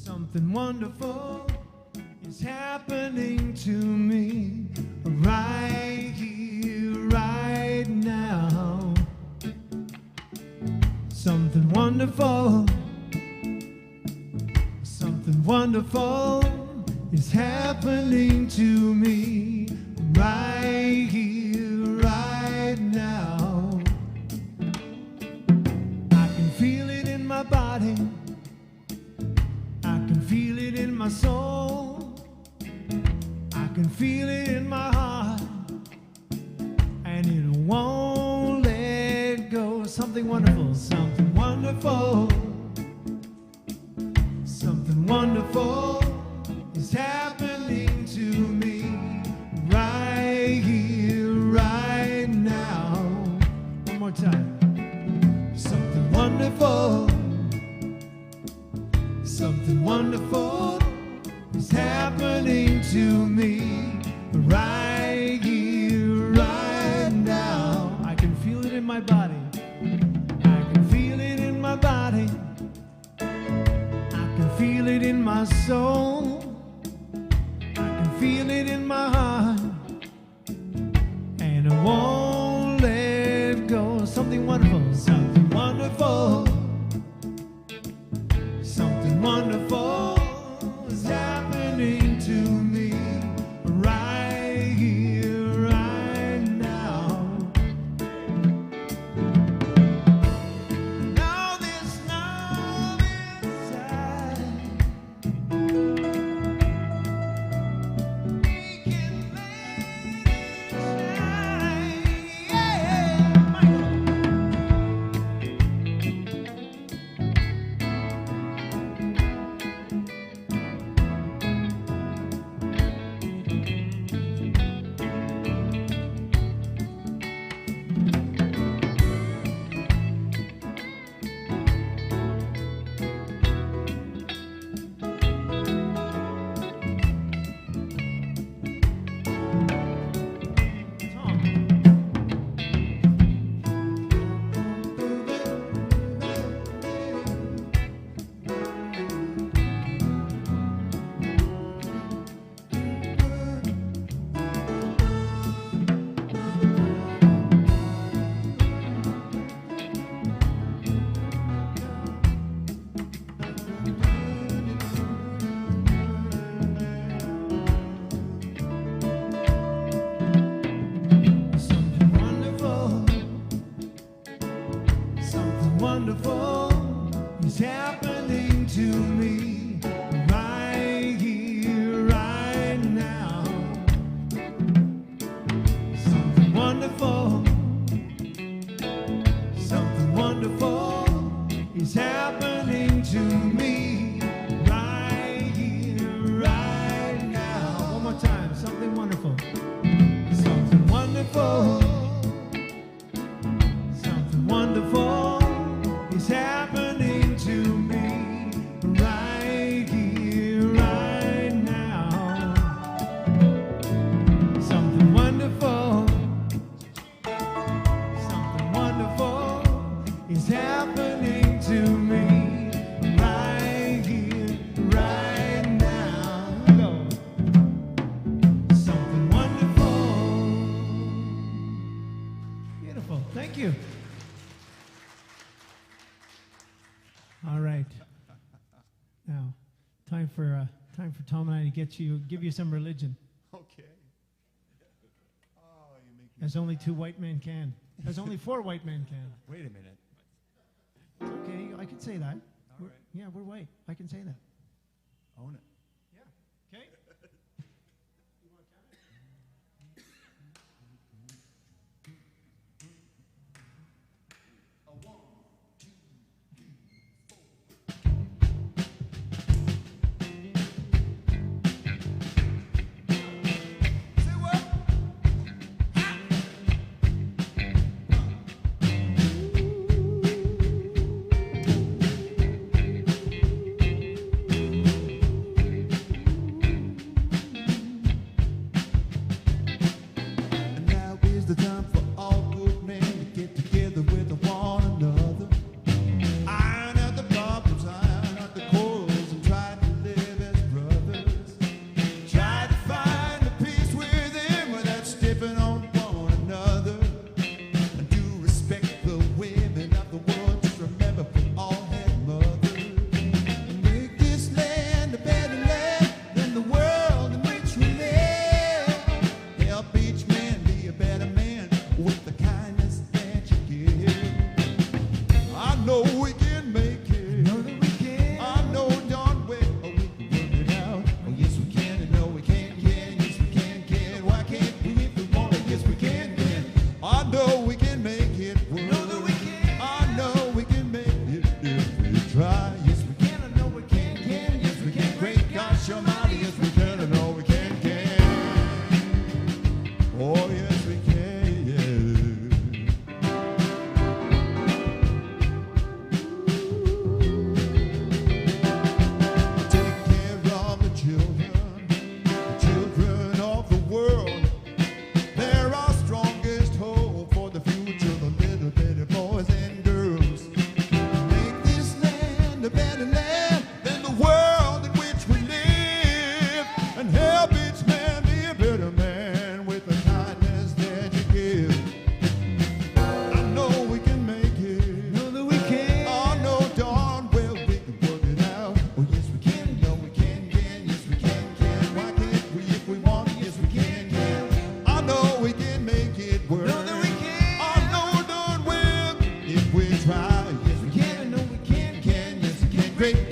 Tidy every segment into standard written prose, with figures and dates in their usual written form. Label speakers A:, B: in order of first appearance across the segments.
A: Something wonderful is happening to me right here, right now. Something wonderful, something wonderful is happening to me right here, right now. I can feel it in my body, I can feel it in my soul, I can feel it in my heart, and it won't let go. Something wonderful, something wonderful, something wonderful is happening to me right here, right now. One more time. Something wonderful, something wonderful is happening to me right here, right now. I can feel it in my body, I can feel it in my body, I can feel it in my soul, I can feel it in my heart, and I won't let go. Something wonderful, something wonderful, something wonderful is happening to me right here, right now. Now this love inside, we can let it shine. Yeah, wonderful is happening to me right here, right now. Something wonderful, something wonderful is happening to me right here, right now. One more time, something wonderful, something wonderful, something wonderful is happening to me right here, right now. Something wonderful, something wonderful is happening to me right here, right now. Go. Something wonderful. Beautiful. Thank you. All right. Now, time for Tom and I to give you some religion,
B: Okay. Oh, you make me.
A: as only two white men can, as only four white men can.
B: Wait a minute.
A: Okay, I can say that.
B: All right.
A: Yeah, we're white. I can say that.
B: Own it.
A: Yeah. Okay.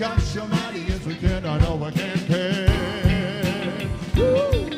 A: gosh almighty, yes we can. I know we can. Woo!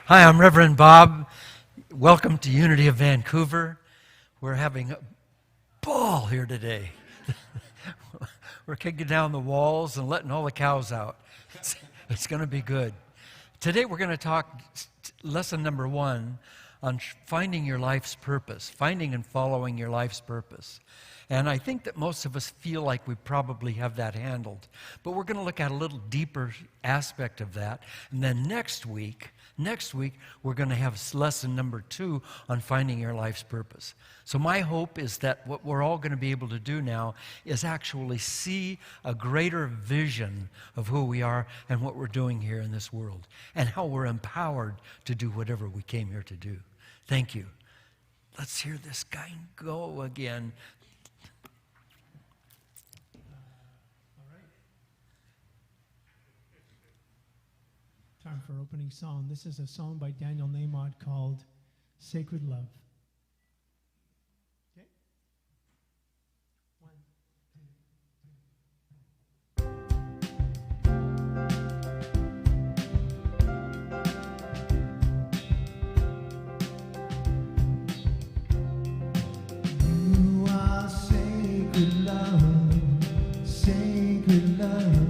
B: Hi, I'm Reverend Bob. Welcome to Unity of Vancouver. We're having a ball here today. We're kicking down the walls and letting all the cows out. It's going to be good. Today we're going to talk lesson number 1 on finding your life's purpose, finding and following your life's purpose. And I think that most of us feel like we probably have that handled. But we're going to look at a little deeper aspect of that. And then next week, we're going to have lesson number 2 on finding your life's purpose. So my hope is that what we're all going to be able to do now is actually see a greater vision of who we are and what we're doing here in this world and how we're empowered to do whatever we came here to do. Thank you. Let's hear this guy go again.
C: Time for opening song. This is a song by Daniel Namod called Sacred Love. Okay? 1, 2. You are sacred love, sacred love.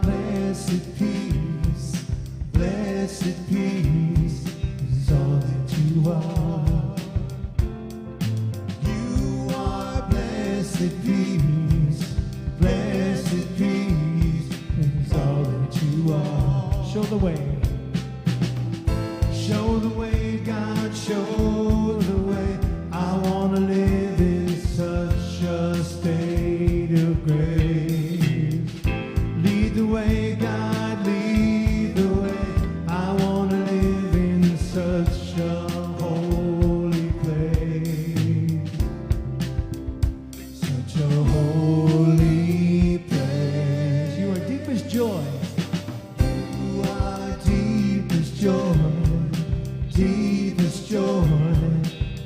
C: Blessed
A: show the way. Show the way, God, show the way. I want to live in such a state of grace. Lead the way, God, lead the way. I want to live in such a holy place. Such a holy place. You are deepest joy. You are deepest joy. Deepest joy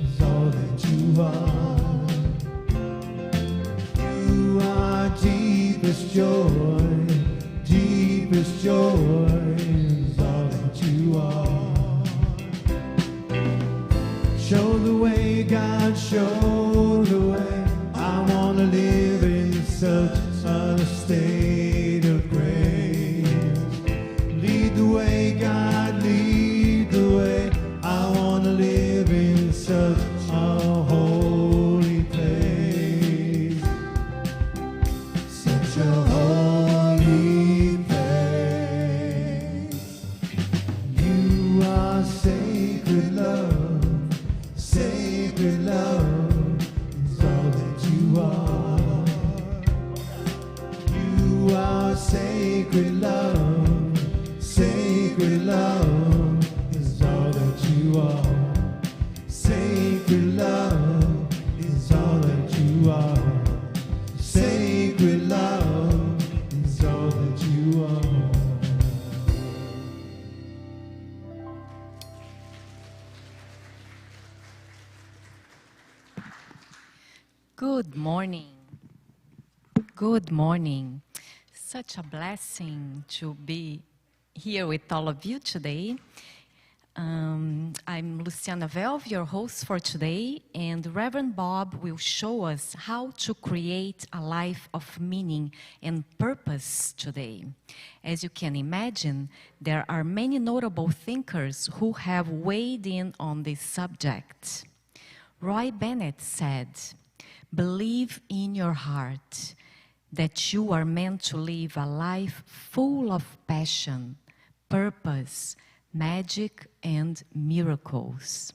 A: is all that you are. You are deepest joy. Deepest joy is all that you are. Show the way, God, show the way. I want to live in such a state of grace. Lead the way, God, lead the way. I want to live in such a holy place. Such a holy place. You are sacred love. Sacred love is all that you are. You are sacred love. Sacred love is all that you are. Sacred love is all that you are. Sacred love is all that you are.
D: Good morning. Good morning. Such a blessing to be here with all of you today. I'm Luciana Velv, your host for today, and Reverend Bob will show us how to create a life of meaning and purpose today. As you can imagine, there are many notable thinkers who have weighed in on this subject. Roy Bennett said, "Believe in your heart that you are meant to live a life full of passion, purpose, magic, and miracles."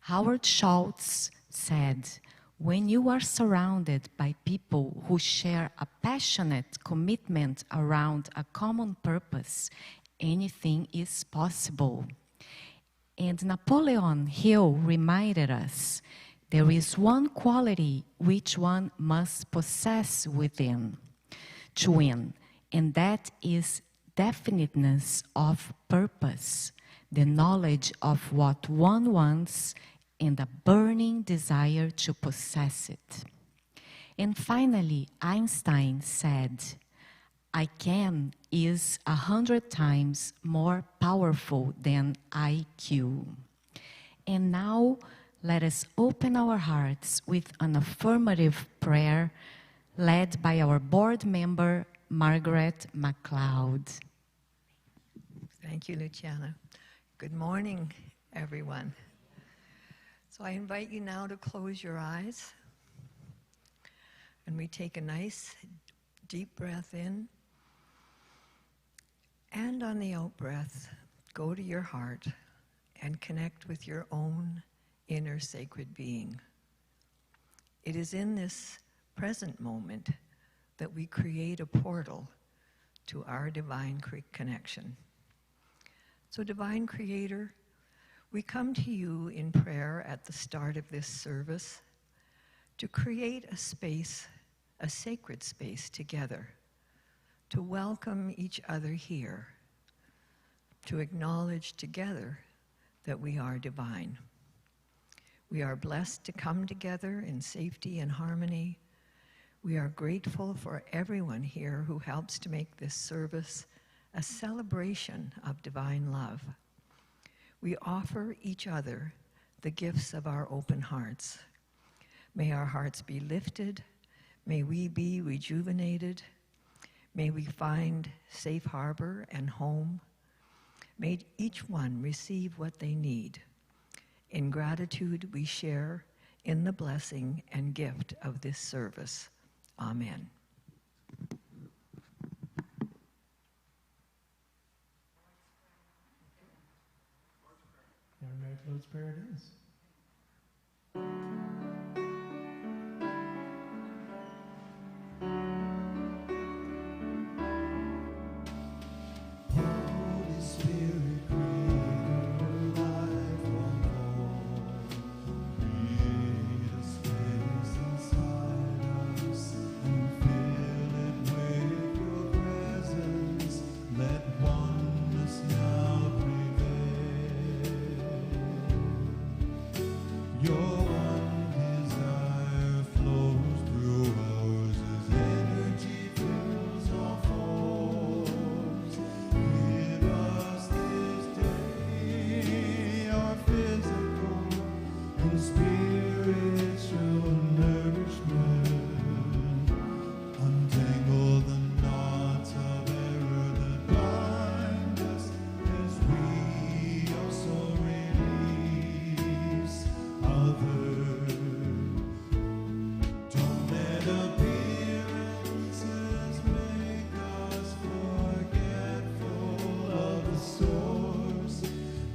D: Howard Schultz said, "When you are surrounded by people who share a passionate commitment around a common purpose, anything is possible." And Napoleon Hill reminded us, there is one quality which one must possess within to win, and that is definiteness of purpose, the knowledge of what one wants, and a burning desire to possess it. And finally, Einstein said, "I can is 100 times more powerful than IQ." And now, let us open our hearts with an affirmative prayer led by our board member, Margaret MacLeod.
E: Thank you, Luciana. Good morning, everyone. So I invite you now to close your eyes, and we take a nice deep breath in, and on the out breath, go to your heart and connect with your own inner sacred being. It is in this present moment that we create a portal to our divine connection. So, Divine Creator, we come to you in prayer at the start of this service to create a space, a sacred space together, to welcome each other here, to acknowledge together that we are divine. We are blessed to come together in safety and harmony. We are grateful for everyone here who helps to make this service a celebration of divine love. We offer each other the gifts of our open hearts. May our hearts be lifted. May we be rejuvenated. May we find safe harbor and home. May each one receive what they need. In gratitude, we share in the blessing and gift of this service. Amen.
C: Merrick Lode's prayer it is.
A: Holy Spirit, creator, life of all, create a space inside us and fill it with your presence. Let oneness now prevail. Your one desire flows through ours as energy fills all forms. Give us this day our physical and spiritual nourishment. Untangle the knots of error that bind us as we also release others. Don't let appearances make us forgetful of the source,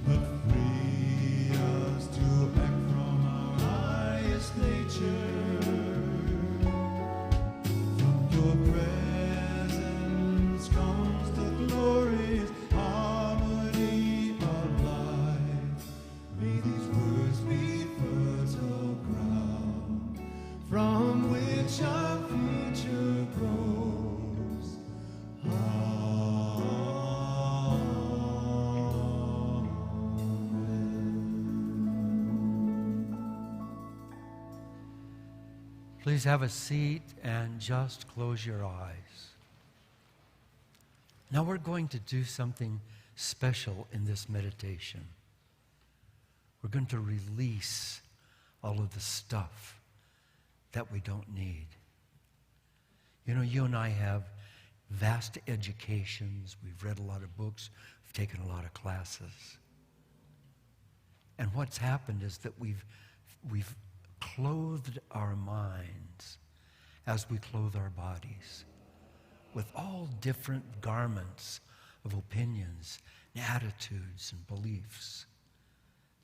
A: but free us to act from our highest nature. From your presence comes the glorious harmony of life. May these words be fertile ground from which our future grows.
B: Please have a seat and just close your eyes. Now we're going to do something special in this meditation. We're going to release all of the stuff that we don't need. You know, you and I have vast educations. We've read a lot of books. We've taken a lot of classes. And what's happened is that we've clothed our minds as we clothe our bodies with all different garments of opinions and attitudes and beliefs,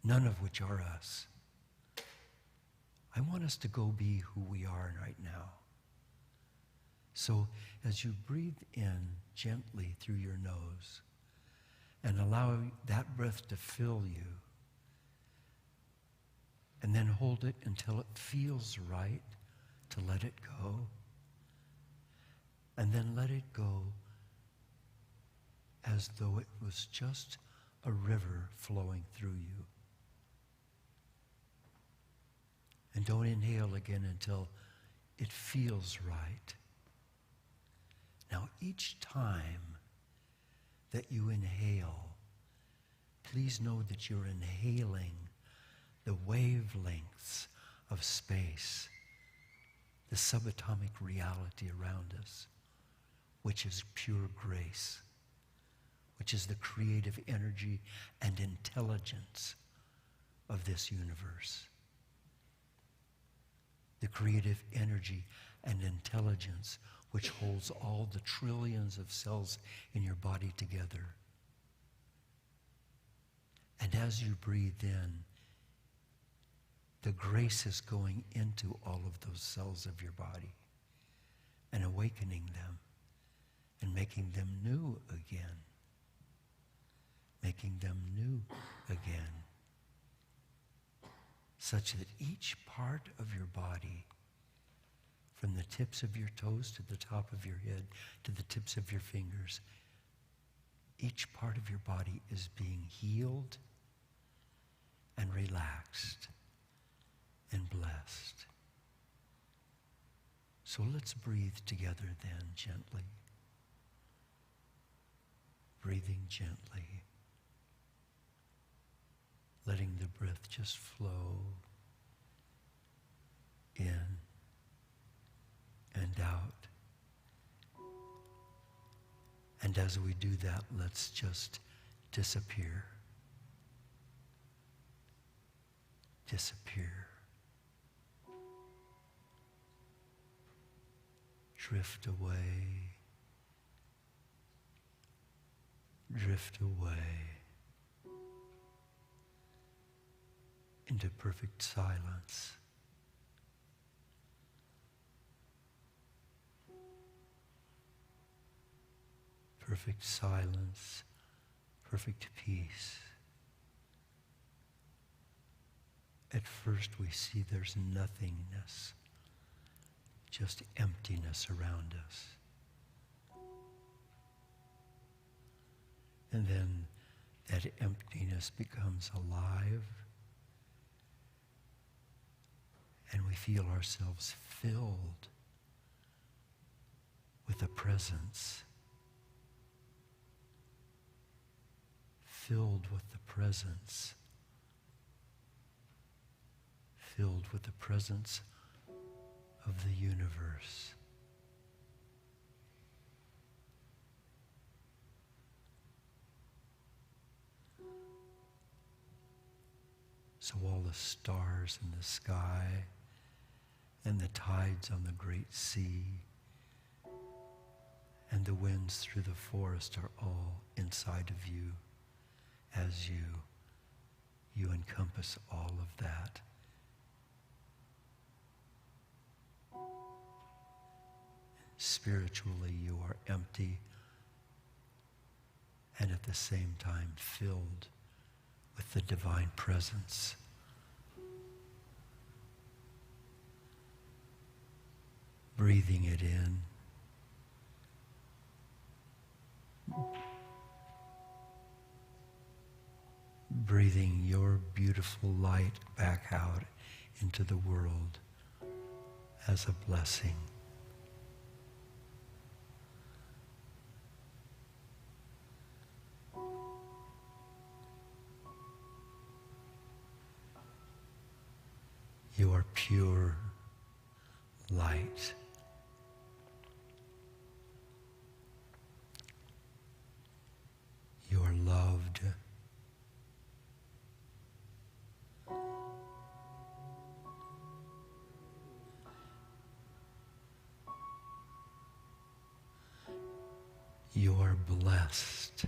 B: none of which are us. I want us to go be who we are right now. So as you breathe in gently through your nose and allow that breath to fill you, and then hold it until it feels right to let it go, and then let it go as though it was just a river flowing through you. And don't inhale again until it feels right. Now, each time that you inhale, please know that you're inhaling the wavelengths of space, the subatomic reality around us, which is pure grace, which is the creative energy and intelligence of this universe. The creative energy and intelligence which holds all the trillions of cells in your body together. And as you breathe in, the grace is going into all of those cells of your body and awakening them and making them new again. Making them new again. Such that each part of your body, from the tips of your toes to the top of your head, to the tips of your fingers, each part of your body is being healed and relaxed and blessed. So let's breathe together then, gently. Breathing gently. Letting the breath just flow in and out. And as we do that, let's just disappear. Disappear. Drift away. Drift away. into perfect silence. Perfect silence, perfect peace. At first we see there's nothingness, just emptiness around us. And then that emptiness becomes alive, and we feel ourselves filled with a presence. Filled with the presence. Filled with the presence of the universe. So all the stars in the sky and the tides on the great sea and the winds through the forest are all inside of you. As you encompass all of that. Spiritually, you are empty and at the same time filled with the divine presence. Breathing it in. Breathing your beautiful light back out into the world as a blessing. You are pure light. You are loved. You are blessed.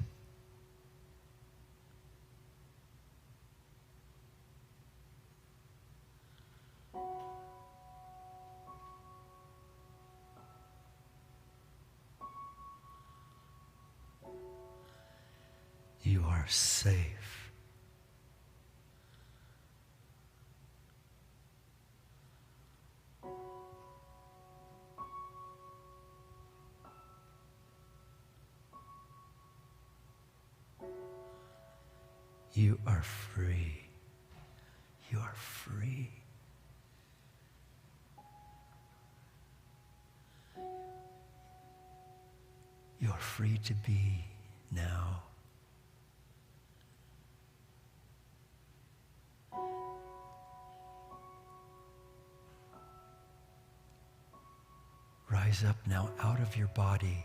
B: You are safe. You are free. You are free. You are free to be now. Rise up now out of your body.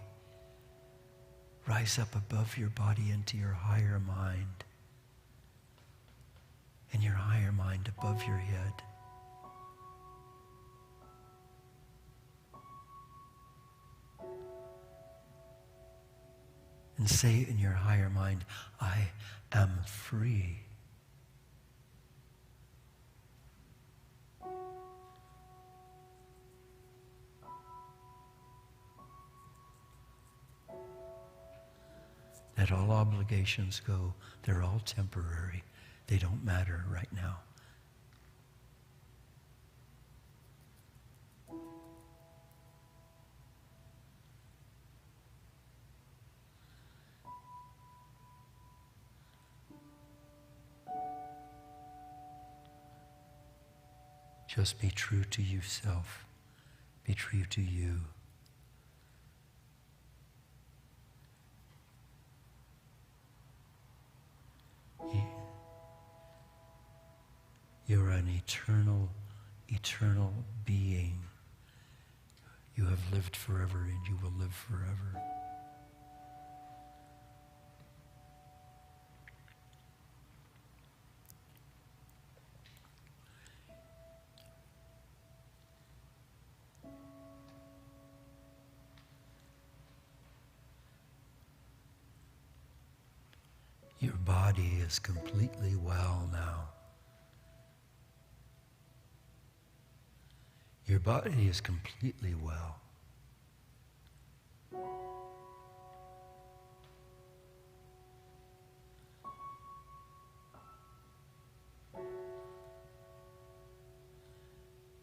B: Rise up above your body into your higher mind. And your higher mind above your head. And say in your higher mind, I am free. Let all obligations go. They're all temporary. They don't matter right now. Just be true to yourself. Be true to you. You're an eternal, eternal being. You have lived forever and you will live forever. Your body is completely well now. Your body is completely well.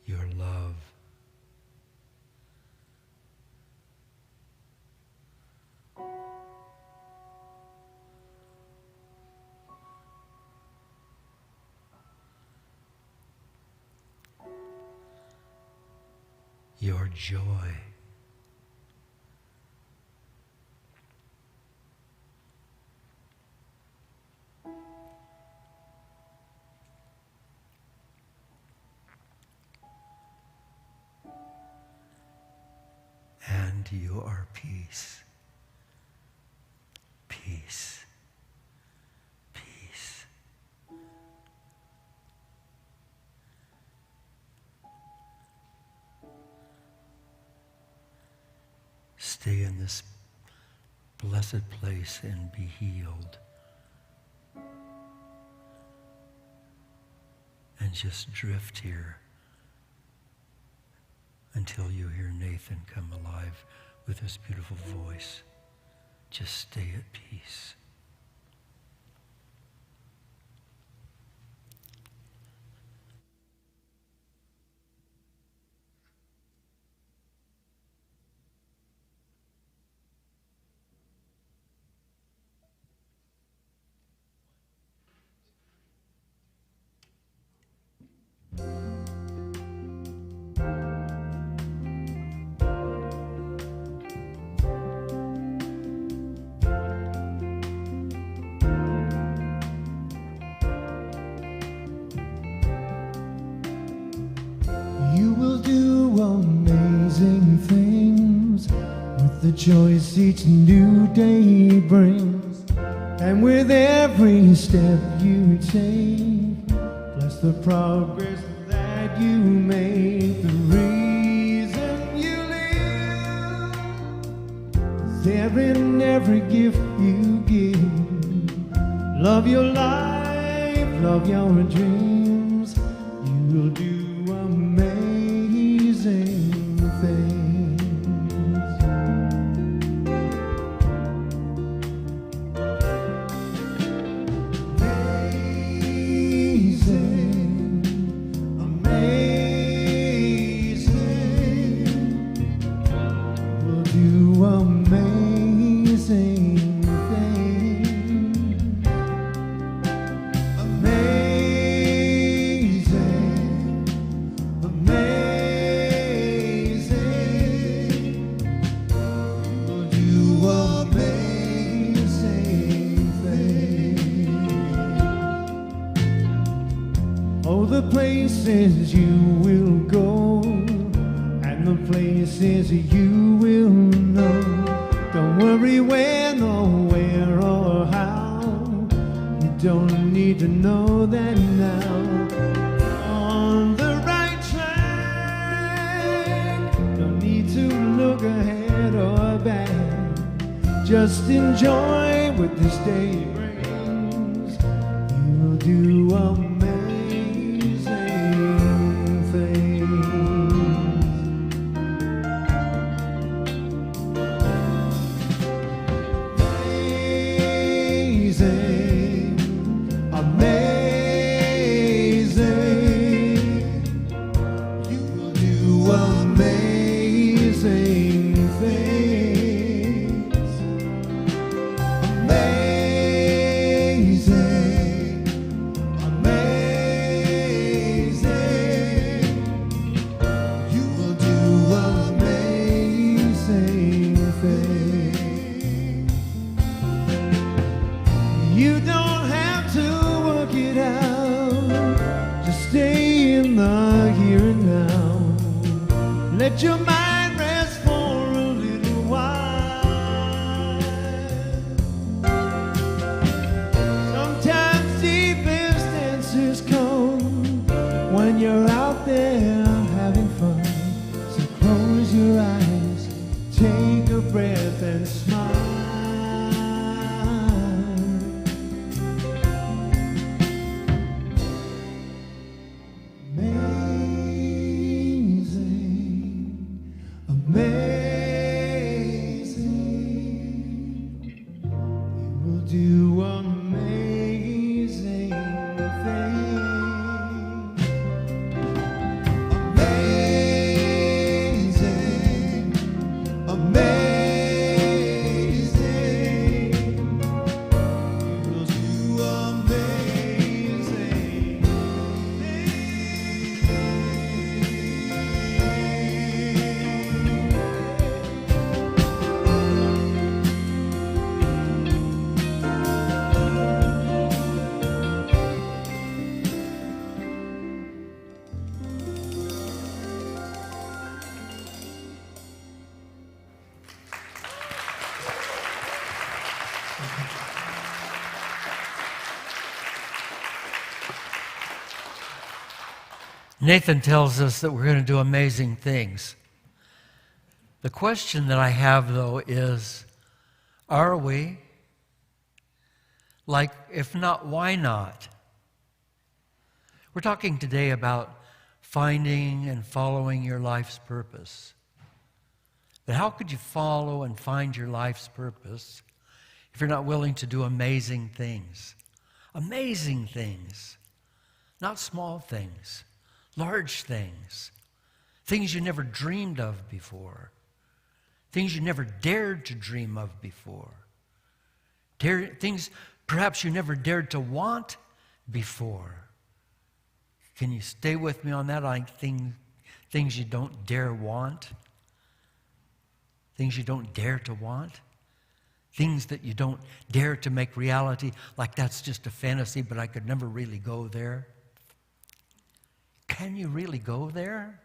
B: Your love. Your joy. And your peace. Peace. Peace. Stay in this blessed place and be healed. And just drift here until you hear Nathan come alive with his beautiful voice. Just stay at peace.
A: You will do amazing things with the choice each new day brings. And with every step you take, plus the progress that you make, the reason you live is there in every gift you give. Love your life, love your dreams. You will do amazing things. Amazing, amazing. We'll do amazing things. Amazing, amazing. We'll do amazing things. Oh, the places you will go, and the places you will know. Don't worry when or where or how. You don't need to know that now. On the right track, don't need to look ahead or back. Just enjoy what this day brings. You'll do amazing things. Amazing, amazing. You will do amazing things. Amazing, amazing. You will do amazing things. You don't have to work it out. Just stay in the here and now. Let your mind rest for a little while. Sometimes deepest answers come when you're out there having fun. So close your eyes, take a breath and smile. Amazing.
B: Nathan tells us that we're going to do amazing things. The question that I have, though, is, are we? Like, if not, why not? We're talking today about finding and following your life's purpose. But how could you follow and find your life's purpose if you're not willing to do amazing things? Amazing things. Not small things. Large things. Things you never dreamed of before. Things you never dared to dream of before. Things perhaps you never dared to want before. Can you stay with me on that? Like things you don't dare want. Things you don't dare to want. Things that you don't dare to make reality, like that's just a fantasy, but I could never really go there. Can you really go there?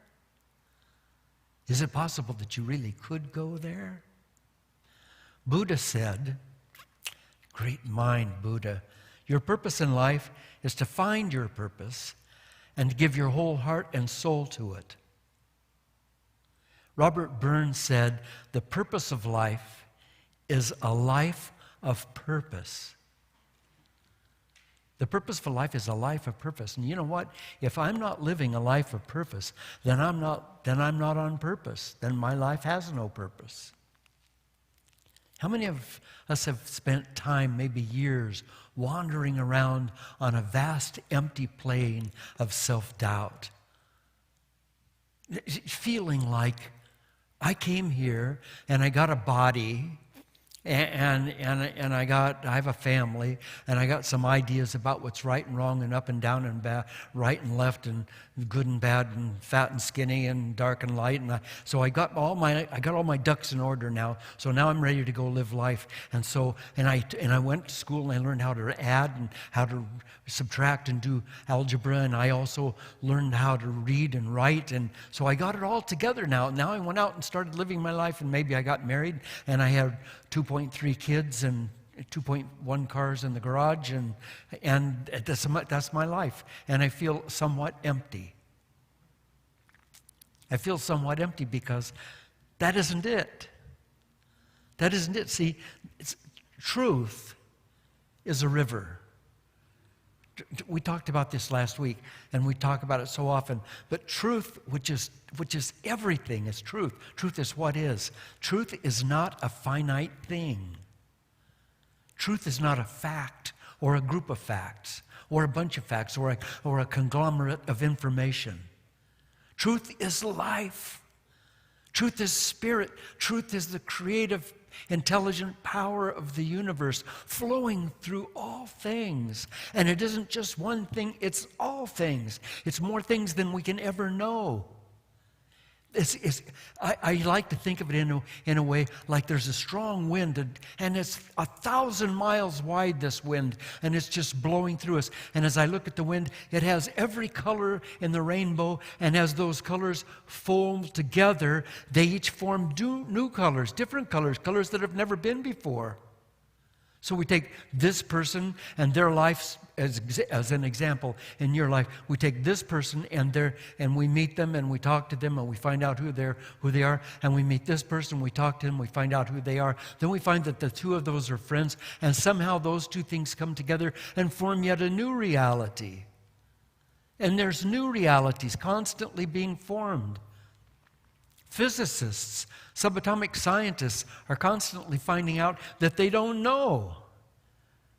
B: Is it possible that you really could go there? Buddha said, great mind Buddha, your purpose in life is to find your purpose and to give your whole heart and soul to it. Robert Burns said, the purpose of life is a life of purpose. The purpose for life is a life of purpose. And you know what? If I'm not living a life of purpose, then I'm not on purpose. Then my life has no purpose. How many of us have spent time, maybe years, wandering around on a vast empty plain of self-doubt? Feeling like I came here and I got a body and I have a family, and I got some ideas about what's right and wrong and up and down and right and left and good and bad and fat and skinny and dark and light, and so I got all my ducks in order now. So now I'm ready to go live life. And I went to school and I learned how to add and how to subtract and do algebra, and I also learned how to read and write, and so I got it all together now. Now I went out and started living my life, and maybe I got married and I had 2.3 kids and 2.1 cars in the garage, and that's my life. And I feel somewhat empty. I feel somewhat empty because that isn't it. That isn't it. See, truth is a river. We talked about this last week, and we talk about it so often. But truth, which is everything, is truth. Truth is what is. Truth is not a finite thing. Truth is not a fact or a group of facts or a bunch of facts or a conglomerate of information. Truth is life. Truth is spirit. Truth is the creative, intelligent power of the universe flowing through all things. And it isn't just one thing, it's all things. It's more things than we can ever know. I like to think of it in a way like there's a strong wind, and it's 1,000 miles wide, this wind, and it's just blowing through us. And as I look at the wind, it has every color in the rainbow, and as those colors fold together, they each form new colors, different colors that have never been before. So we take this person and their life as an example in your life. We take this person and we meet them and we talk to them and we find out who they are. And we meet this person, we talk to them, we find out who they are. Then we find that the two of those are friends, and somehow those two things come together and form yet a new reality. And there's new realities constantly being formed. Physicists, subatomic scientists are constantly finding out that they don't know.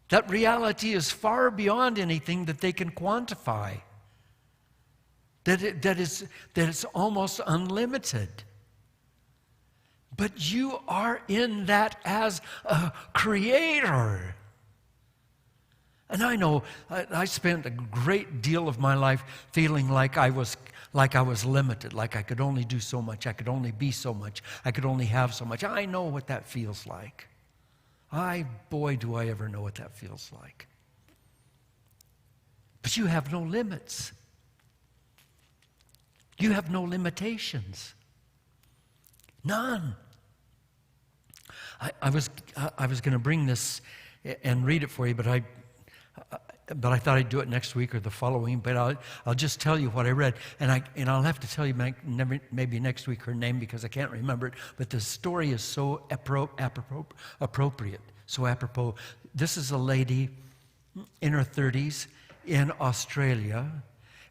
B: That reality is far beyond anything that they can quantify. That it's almost unlimited. But you are in that as a creator. And I know I spent a great deal of my life feeling like I was limited, like I could only do so much, I could only be so much, I could only have so much. I know what that feels like. Boy, do I ever know what that feels like. But you have no limits. You have no limitations. None. I was going to bring this and read it for you, but but I thought I'd do it next week or the following. But I'll just tell you what I read, and I'll have to tell you maybe next week her name because I can't remember it. But the story is so appropriate, so apropos. This is a lady in her 30s in Australia,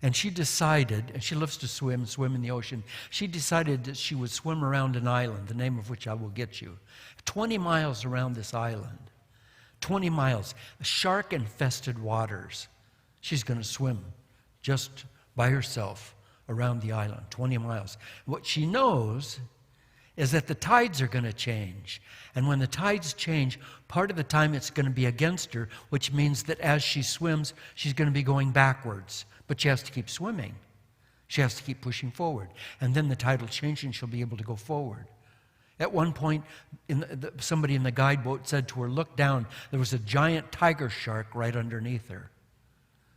B: and she decided, and she loves to swim in the ocean. She decided that she would swim around an island, the name of which I will get you, 20 miles around this island. 20 miles, shark-infested waters. She's going to swim just by herself around the island, 20 miles. What she knows is that the tides are going to change. And when the tides change, part of the time it's going to be against her, which means that as she swims, she's going to be going backwards. But she has to keep swimming. She has to keep pushing forward. And then the tide will change and she'll be able to go forward. At one point, somebody in the guide boat said to her, "Look down, there was a giant tiger shark right underneath her."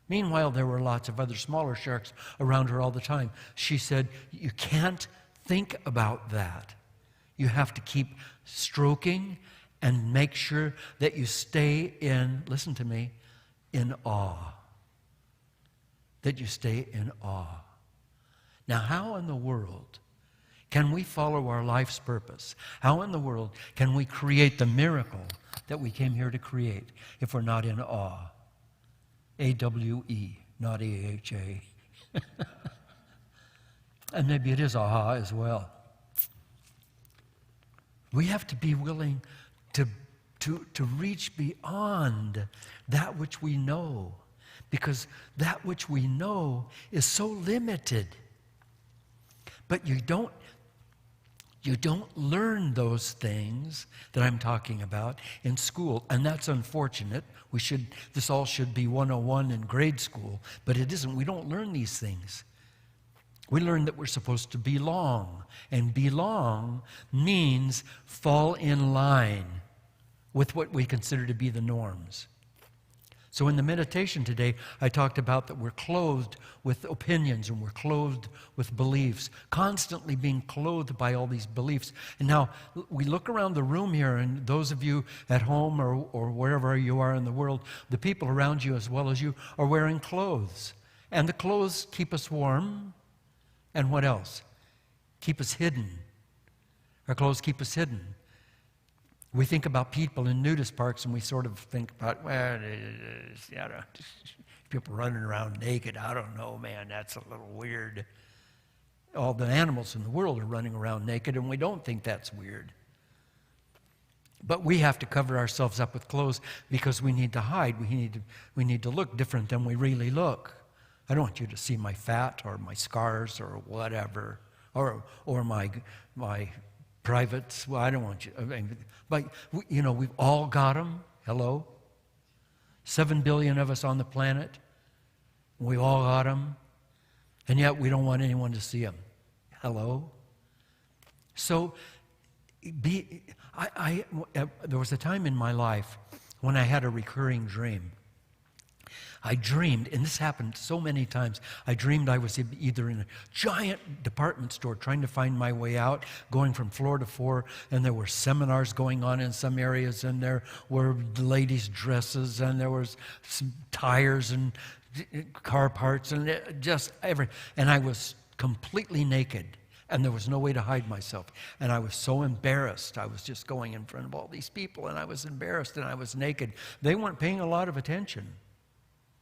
B: Meanwhile, there were lots of other smaller sharks around her all the time. She said, "You can't think about that. You have to keep stroking and make sure that you stay in," listen to me, "in awe." That you stay in awe. Now, how in the world can we follow our life's purpose? How in the world can we create the miracle that we came here to create if we're not in awe? A-W-E, not A-H-A. And maybe it is aha as well. We have to be willing to reach beyond that which we know, because that which we know is so limited. But you don't learn those things that I'm talking about in school, and that's unfortunate. This all should be 101 in grade school, but it isn't. We don't learn these things. We learn that we're supposed to belong, and belong means fall in line with what we consider to be the norms. So in the meditation today, I talked about that we're clothed with opinions and we're clothed with beliefs, constantly being clothed by all these beliefs. And now we look around the room here, and those of you at home or wherever you are in the world, the people around you as well as you are wearing clothes. And the clothes keep us warm. And what else? Keep us hidden. Our clothes keep us hidden. We think about people in nudist parks, and we sort of think about, well, people running around naked. I don't know, man, that's a little weird. All the animals in the world are running around naked, and we don't think that's weird. But we have to cover ourselves up with clothes because we need to hide. We need to look different than we really look. I don't want you to see my fat or my scars or whatever, or my privates. Well, I don't want you. But, we've all got them. Hello? 7 billion of us on the planet. We all got them. And yet we don't want anyone to see them. Hello? So, there was a time in my life when I had a recurring dream. I dreamed, and this happened so many times, I dreamed I was either in a giant department store trying to find my way out, going from floor to floor, and there were seminars going on in some areas, and there were ladies' dresses, and there was some tires and car parts, and just everything. And I was completely naked, and there was no way to hide myself. And I was so embarrassed. I was just going in front of all these people, and I was embarrassed, and I was naked. They weren't paying a lot of attention.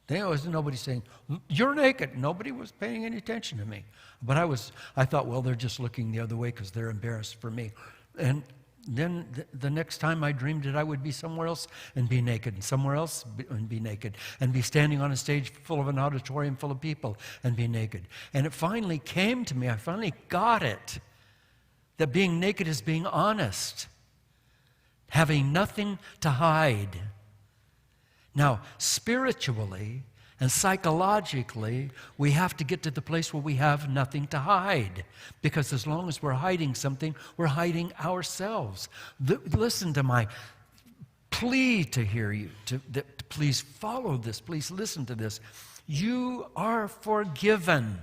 B: There was nobody saying, "You're naked." Nobody was paying any attention to me. But I thought, well, they're just looking the other way because they're embarrassed for me. And then the next time I dreamed that I would be somewhere else and be naked, and somewhere else and be naked, and be standing on a stage full of an auditorium full of people and be naked. And it finally came to me, I finally got it, that being naked is being honest, having nothing to hide. Now, spiritually and psychologically, we have to get to the place where we have nothing to hide. Because as long as we're hiding something, we're hiding ourselves. Listen to my plea to hear you. Please follow this. Please listen to this. You are forgiven.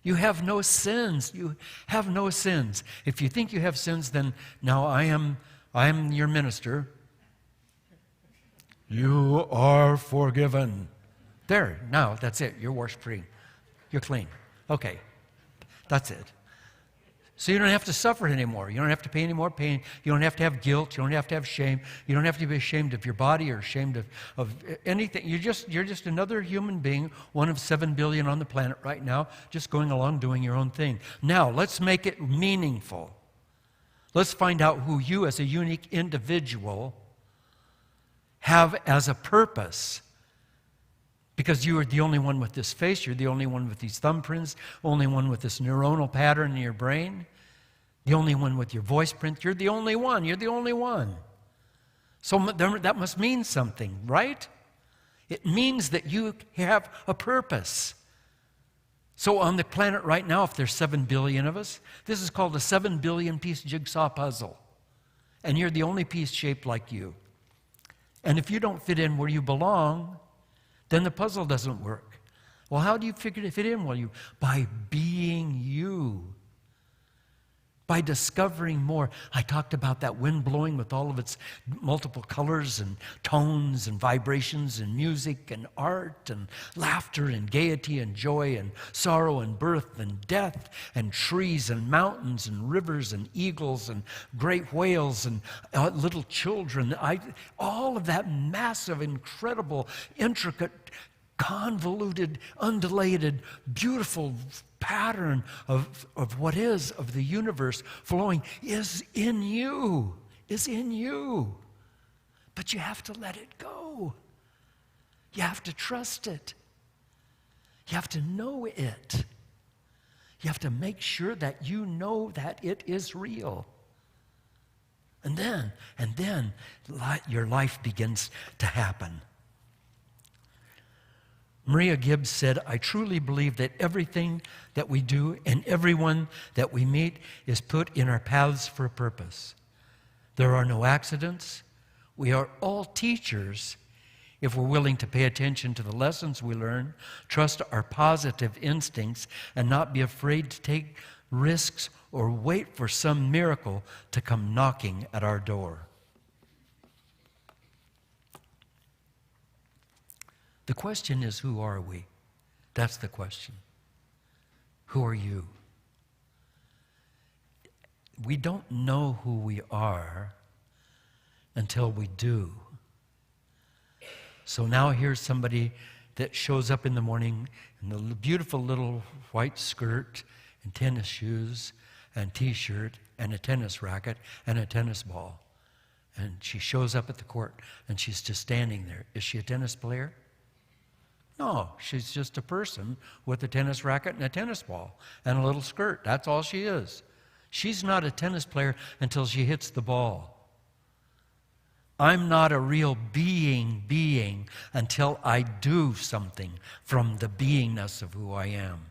B: You have no sins. You have no sins. If you think you have sins, then now I am your minister. You are forgiven. There, now, that's it. You're washed free. You're clean. Okay, that's it. So you don't have to suffer anymore. You don't have to pay any more pain. You don't have to have guilt. You don't have to have shame. You don't have to be ashamed of your body or ashamed of anything. You're just another human being, one of 7 billion on the planet right now, just going along doing your own thing. Now, let's make it meaningful. Let's find out who you as a unique individual have as a purpose. Because you are the only one with this face, you're the only one with these thumbprints, only one with this neuronal pattern in your brain, the only one with your voice print. You're the only one. You're the only one. So that must mean something, right? It means that you have a purpose. So on the planet right now, if there's 7 billion of us, this is called a 7 billion piece jigsaw puzzle. And you're the only piece shaped like you. And if you don't fit in where you belong, then the puzzle doesn't work. Well, how do you figure to fit in? Well, by being you. By discovering more. I talked about that wind blowing with all of its multiple colors and tones and vibrations and music and art and laughter and gaiety and joy and sorrow and birth and death and trees and mountains and rivers and eagles and great whales and little children. All of that massive, incredible, intricate, convoluted, undulated, beautiful pattern of what is, of the universe flowing is in you, But you have to let it go. You have to trust it. You have to know it. You have to make sure that you know that it is real. And then your life begins to happen. Maria Gibbs said, I truly believe that everything that we do and everyone that we meet is put in our paths for a purpose. There are no accidents. We are all teachers if we're willing to pay attention to the lessons we learn, trust our positive instincts, and not be afraid to take risks or wait for some miracle to come knocking at our door. The question is, who are we? That's the question. Who are you? We don't know who we are until we do. So now here's somebody that shows up in the morning in a beautiful little white skirt and tennis shoes and t-shirt and a tennis racket and a tennis ball. And she shows up at the court and she's just standing there. Is she a tennis player? No, she's just a person with a tennis racket and a tennis ball and a little skirt. That's all she is. She's not a tennis player until she hits the ball. I'm not a real being until I do something from the beingness of who I am.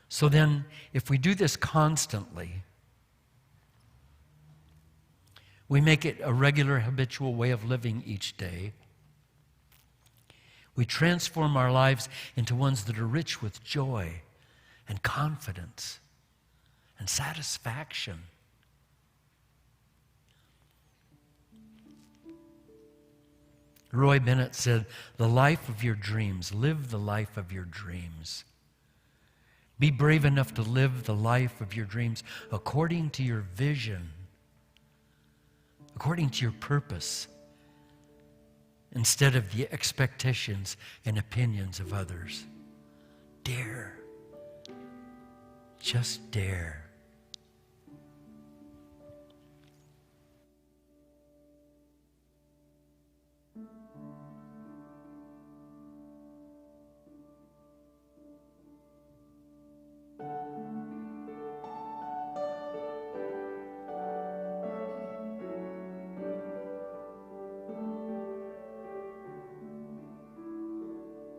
B: So then, if we do this constantly, we make it a regular, habitual way of living each day. We transform our lives into ones that are rich with joy and confidence and satisfaction. Roy Bennett said, the life of your dreams, live the life of your dreams. Be brave enough to live the life of your dreams according to your vision, according to your purpose, instead of the expectations and opinions of others. Dare. Just dare.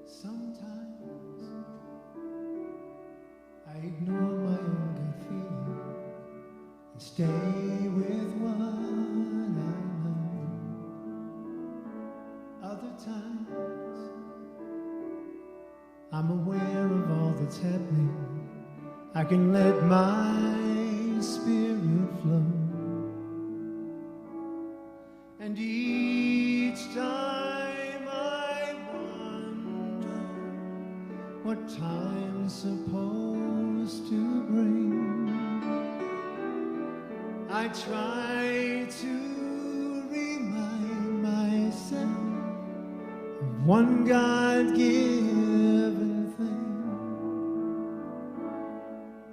A: Sometimes I ignore my own gut feeling and stay with one I know. Other times I'm aware of all that's happening. I can let my spirit flow. And each time I wonder what time's supposed to bring, I try to remind myself of one God-given thing,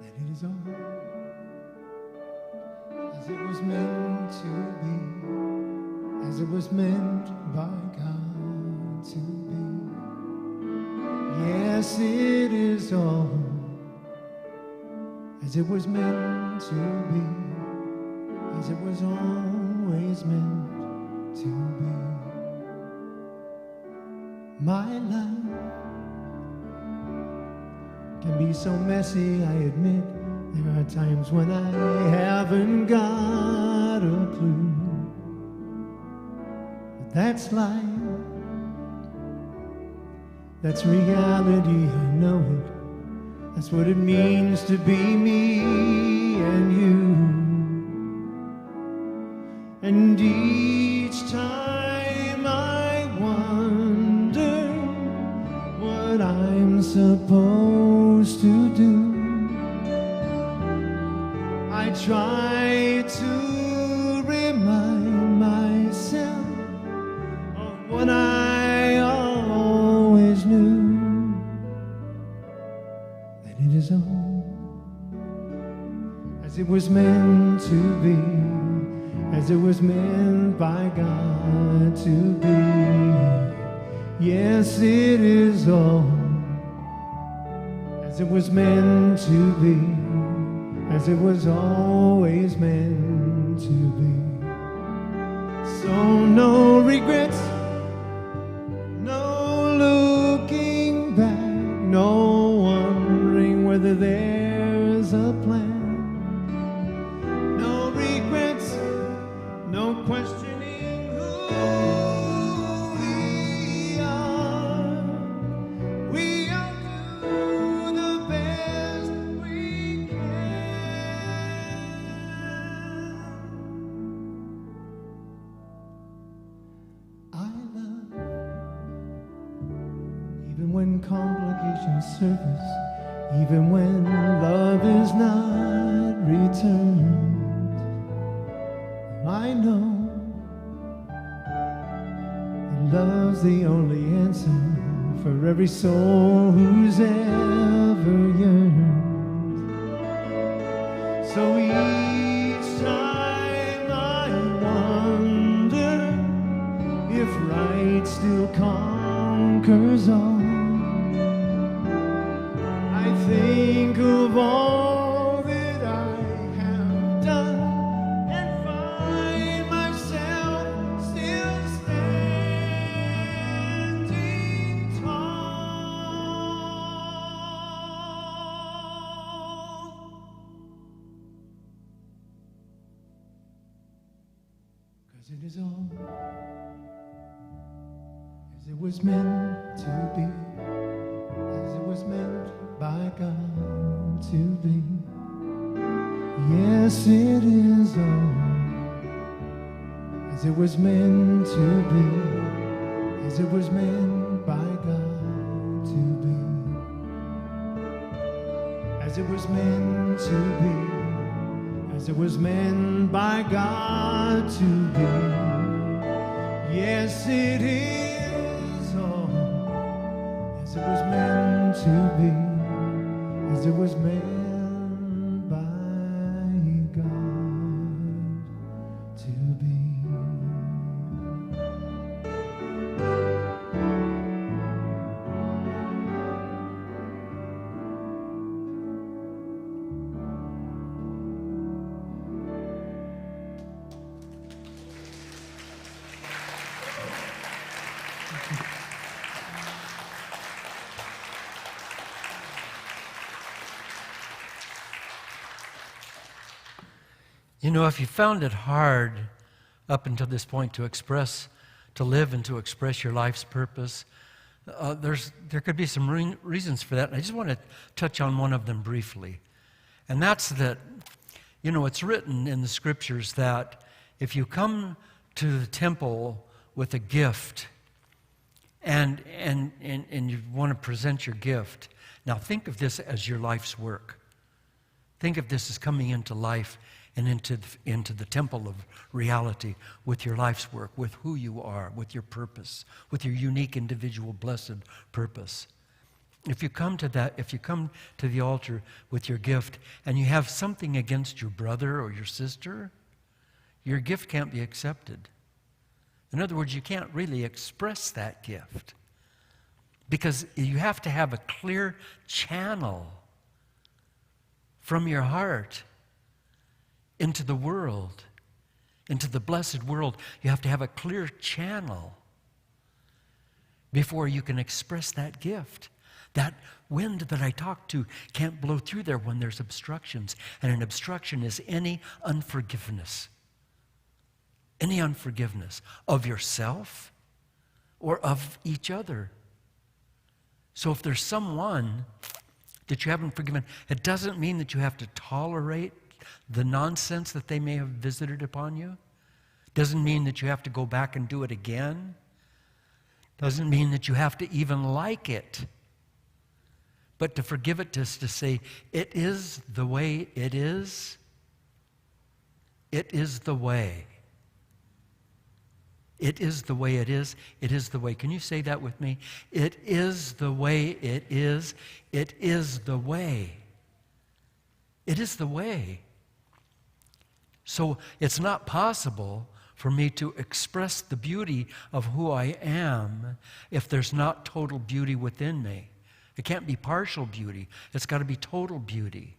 A: that it is all as it was meant to be, as it was meant by God to be. Yes, it is all as it was meant to be, as it was always meant to be. My life can be so messy, I admit. There are times when I haven't got a clue. But that's life. That's reality, I know it. That's what it means to be me and you. And each time I wonder what I'm supposed to do, I try to remind myself of what I always knew, that it is all as it was meant to be, as it was meant by God to be. Yes, it is all as it was meant to be, as it was always meant to be. So no regrets, no looking back, no wondering whether there's a plan. No regrets, no questioning who we are. We'll do the best we can. I love even when complications surface, even when love is not returned. I know that love's the only answer for every soul who's ever yearned. So each time I wonder if right still conquers all, I think of all that I have done and find myself still standing tall. Cause it is all as it was meant to be, as it was meant by God to be. Yes, it is all as it was meant to be, as it was meant by God to be, as it was meant to be, as it was meant by God to be. Yes, it is all as it was meant to be, as it was meant by God to be.
B: You know, if you found it hard up until this point to live and to express your life's purpose, there could be some reasons for that. And I just want to touch on one of them briefly. And that's that, you know, it's written in the scriptures that if you come to the temple with a gift, and you want to present your gift. Now think of this as your life's work. Think of this as coming into life and into the temple of reality with your life's work, with who you are, with your purpose, with your unique individual blessed purpose. If you come to the altar with your gift and you have something against your brother or your sister, your gift can't be accepted. In other words, you can't really express that gift because you have to have a clear channel from your heart into the world, into the blessed world. You have to have a clear channel before you can express that gift. That wind that I talked to can't blow through there when there's obstructions. And an obstruction is any unforgiveness of yourself or of each other. So if there's someone that you haven't forgiven, it doesn't mean that you have to tolerate the nonsense that they may have visited upon you. Doesn't mean that you have to go back and do it again. Doesn't mean that you have to even like it. But to forgive it is to say, it is the way it is. It is the way. It is the way it is. It is the way. Can you say that with me? It is the way it is. It is the way. It is the way. So it's not possible for me to express the beauty of who I am if there's not total beauty within me. It can't be partial beauty. It's got to be total beauty.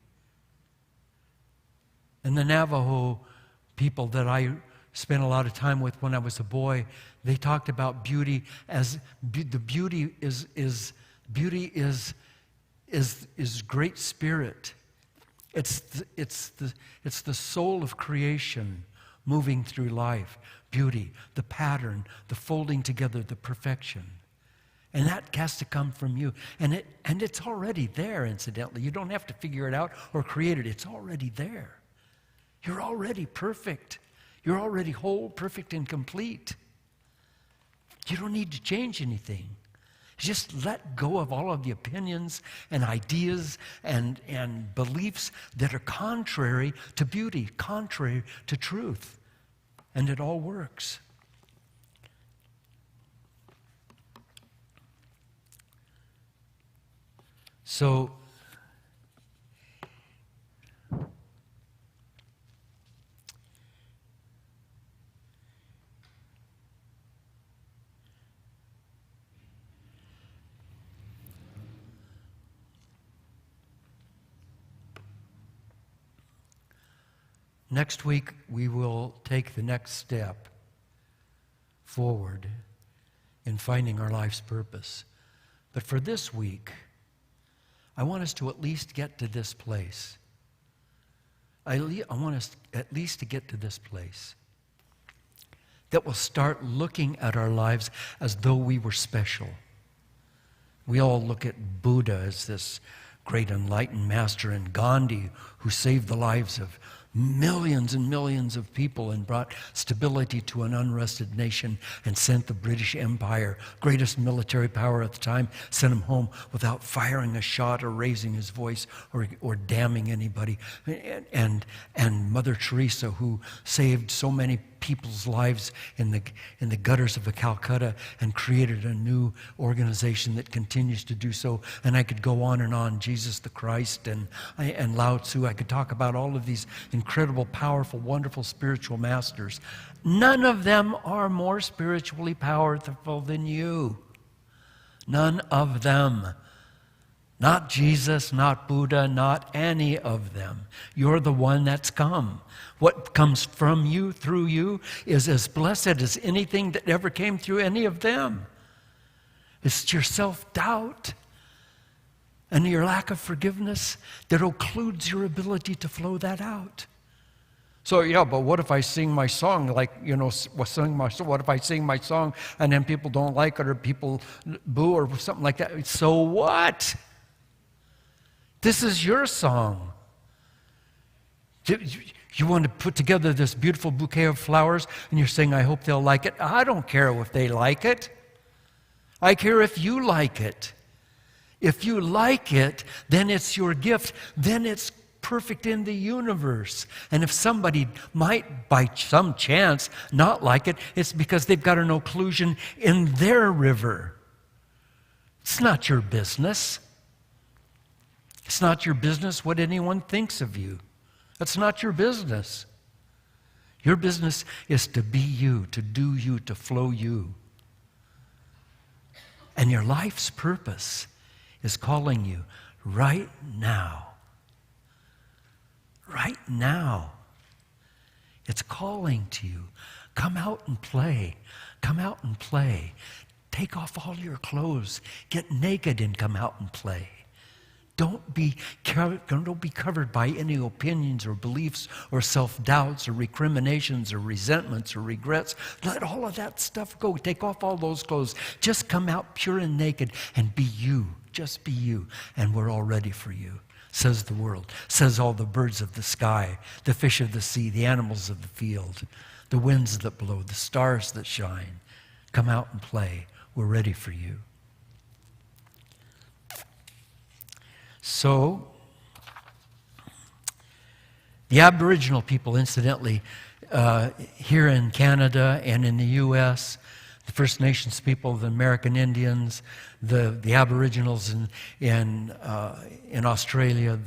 B: And the Navajo people that I spent a lot of time with when I was a boy, they talked about beauty as the beauty is great spirit. It's the soul of creation moving through life. Beauty, the pattern, the folding together, the perfection. And that has to come from you. And it's already there, incidentally. You don't have to figure it out or create it. It's already there. You're already perfect. You're already whole, perfect, and complete. You don't need to change anything. Just let go of all of the opinions and ideas and beliefs that are contrary to beauty, contrary to truth. And it all works. So, next week, we will take the next step forward in finding our life's purpose. But for this week, I want us to at least get to this place. I want us at least to get to this place. That we'll start looking at our lives as though we were special. We all look at Buddha as this great enlightened master, and Gandhi, who saved the lives of millions and millions of people and brought stability to an unrested nation and sent the British Empire, greatest military power at the time, sent him home without firing a shot or raising his voice or damning anybody. And Mother Teresa, who saved so many people's lives in the gutters of Calcutta and created a new organization that continues to do so. And I could go on and on. Jesus the Christ and Lao Tzu. I could talk about all of these incredible, powerful, wonderful spiritual masters. None of them are more spiritually powerful than you. None of them. Not Jesus, not Buddha, not any of them. You're the one that's come. What comes from you, through you, is as blessed as anything that ever came through any of them. It's your self-doubt and your lack of forgiveness that occludes your ability to flow that out. So, yeah, but what if I sing my song, what if I sing my song and then people don't like it or people boo or something like that? So what? This is your song. You want to put together this beautiful bouquet of flowers, and you're saying, I hope they'll like it. I don't care if they like it. I care if you like it. If you like it, then it's your gift. Then it's perfect in the universe. And if somebody might, by some chance, not like it, it's because they've got an occlusion in their river. It's not your business. It's not your business what anyone thinks of you. That's not your business. Your business is to be you, to do you, to flow you. And your life's purpose is calling you right now. Right now. It's calling to you. Come out and play. Come out and play. Take off all your clothes. Get naked and come out and play. Don't be covered by any opinions or beliefs or self-doubts or recriminations or resentments or regrets. Let all of that stuff go. Take off all those clothes. Just come out pure and naked and be you. Just be you. And we're all ready for you, says the world. Says all the birds of the sky, the fish of the sea, the animals of the field, the winds that blow, the stars that shine. Come out and play. We're ready for you. So, the Aboriginal people, incidentally, here in Canada and in the U.S., the First Nations people, the American Indians, the Aboriginals in Australia,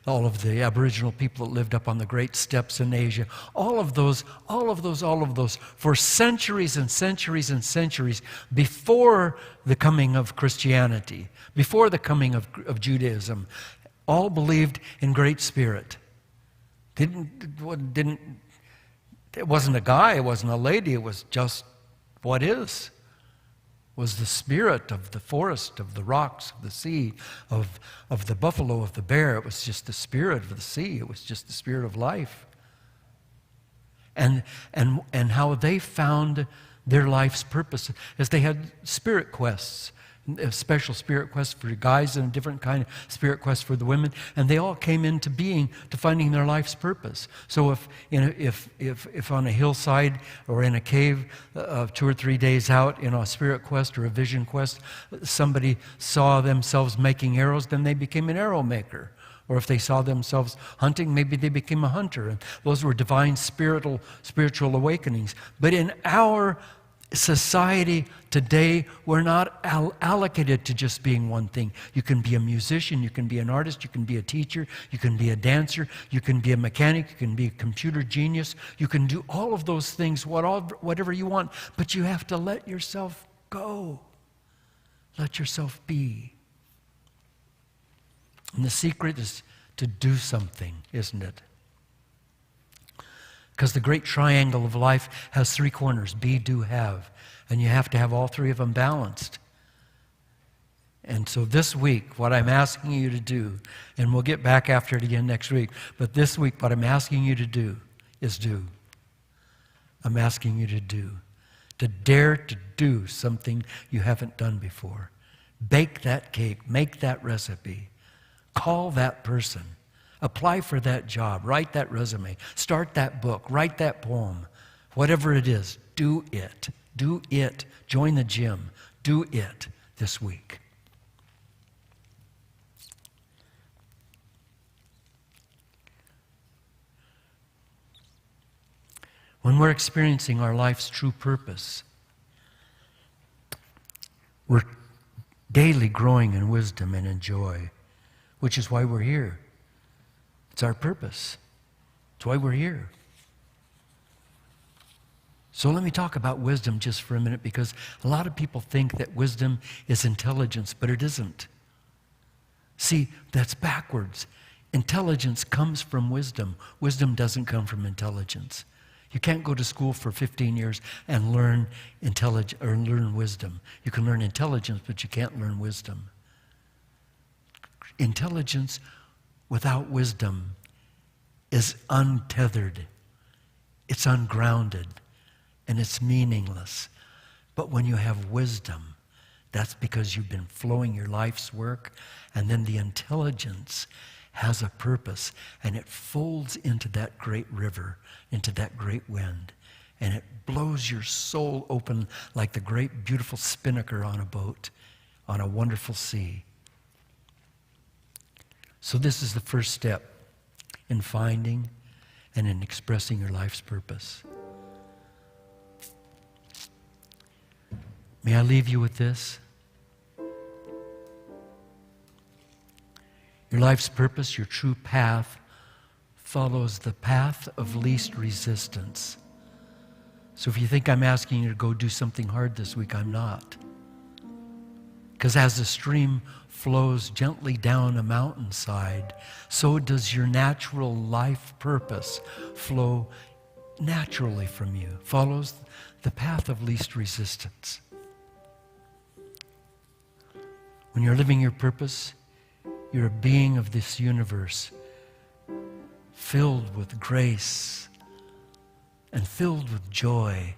B: all of the Aboriginal people that lived up on the Great Steppes in Asia, all of those, for centuries and centuries and centuries before the coming of Christianity, before the coming of Judaism, all believed in Great Spirit. It wasn't a guy, it wasn't a lady, it was just what is. Was the spirit of the forest, of the rocks, of the sea, of the buffalo, of the bear. It was just the spirit of the sea. It was just the spirit of life. And how they found their life's purpose is they had spirit quests. A special spirit quest for guys and a different kind of spirit quest for the women, and they all came into being to finding their life's purpose. So if on a hillside or in a cave 2 or 3 days out in a spirit quest or a vision quest, somebody saw themselves making arrows, then they became an arrow maker. Or if they saw themselves hunting, maybe they became a hunter. And those were divine spiritual awakenings. But in our society today, we're not allocated to just being one thing. You can be a musician, you can be an artist, you can be a teacher, you can be a dancer, you can be a mechanic, you can be a computer genius. You can do all of those things, whatever you want, but you have to let yourself go. Let yourself be. And the secret is to do something, isn't it? Because the great triangle of life has 3 corners, be, do, have. And you have to have all 3 of them balanced. And so this week, what I'm asking you to do, and we'll get back after it again next week, but this week, what I'm asking you to do is do. I'm asking you to do. To dare to do something you haven't done before. Bake that cake, make that recipe, call that person. Apply for that job, write that resume, start that book, write that poem. Whatever it is, do it. Do it. Join the gym. Do it this week. When we're experiencing our life's true purpose, we're daily growing in wisdom and in joy, which is why we're here. It's our purpose. It's why we're here. So let me talk about wisdom just for a minute, because a lot of people think that wisdom is intelligence, but it isn't. See, that's backwards. Intelligence comes from wisdom. Wisdom doesn't come from intelligence. You can't go to school for 15 years and learn intelligence or learn wisdom. You can learn intelligence, but you can't learn wisdom. Intelligence without wisdom is untethered, it's ungrounded, and it's meaningless. But when you have wisdom, that's because you've been flowing your life's work, and then the intelligence has a purpose, and it folds into that great river, into that great wind, and it blows your soul open like the great beautiful spinnaker on a boat, on a wonderful sea. So this is the first step in finding and in expressing your life's purpose. May I leave you with this? Your life's purpose, your true path, follows the path of least resistance. So if you think I'm asking you to go do something hard this week, I'm not. Because as the stream flows gently down a mountainside, so does your natural life purpose flow naturally from you, follows the path of least resistance. When you're living your purpose, you're a being of this universe, filled with grace and filled with joy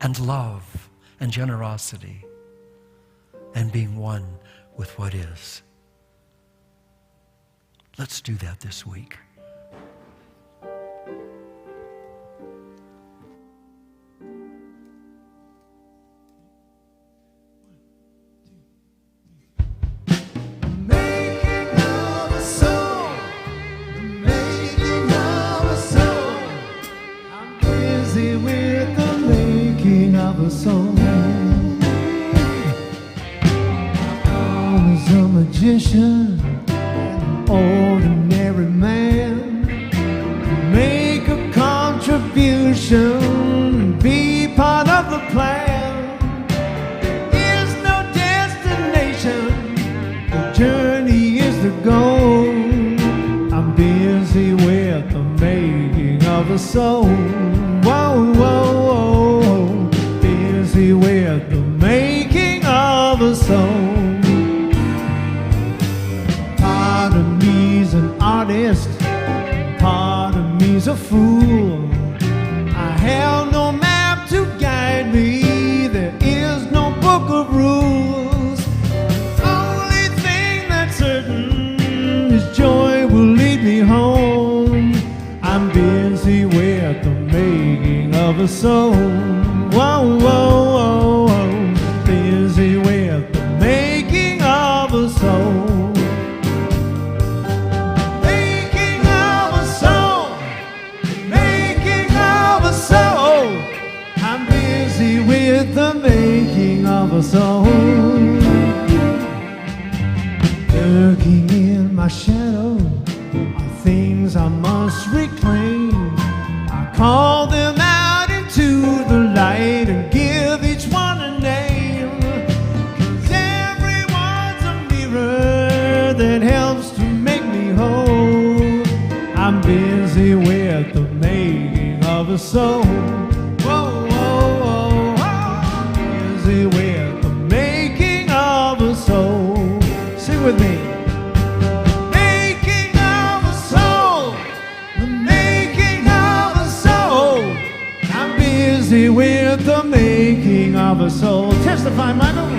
B: and love and generosity and being one with what is. Let's do that this week.
A: Magician, an ordinary man, make a contribution, be part of the plan. There is no destination, the journey is the goal. I'm busy with the making of a soul. Whoa, whoa, whoa. Busy with the making of a soul. Artist, part of me's a fool. I have no map to guide me, there is no book of rules. Only thing that's certain is joy will lead me home. I'm busy with the making of a soul. Whoa, whoa, whoa, whoa. Busy with the making of a soul. The making of a soul. Lurking in my shadow are things I must reclaim. I call them out into the light and give each one a name. 'Cause everyone's a mirror that helps to make me whole. I'm busy with the making of a soul. Whoa, whoa, whoa. With the making of a soul. Sing with me. Making of a soul. The making of a soul. I'm busy with the making of a soul. Testify, Michael.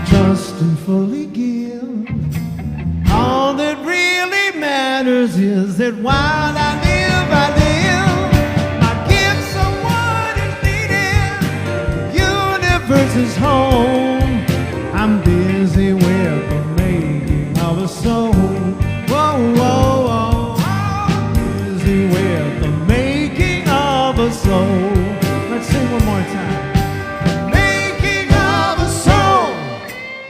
A: Trust and fully give. All that really matters is that while I live, my gifts are what is needed. The first is home. I'm busy with the making of a soul. Whoa, whoa, whoa. I'm busy with the making of a soul. Let's sing one more time. Making of a soul.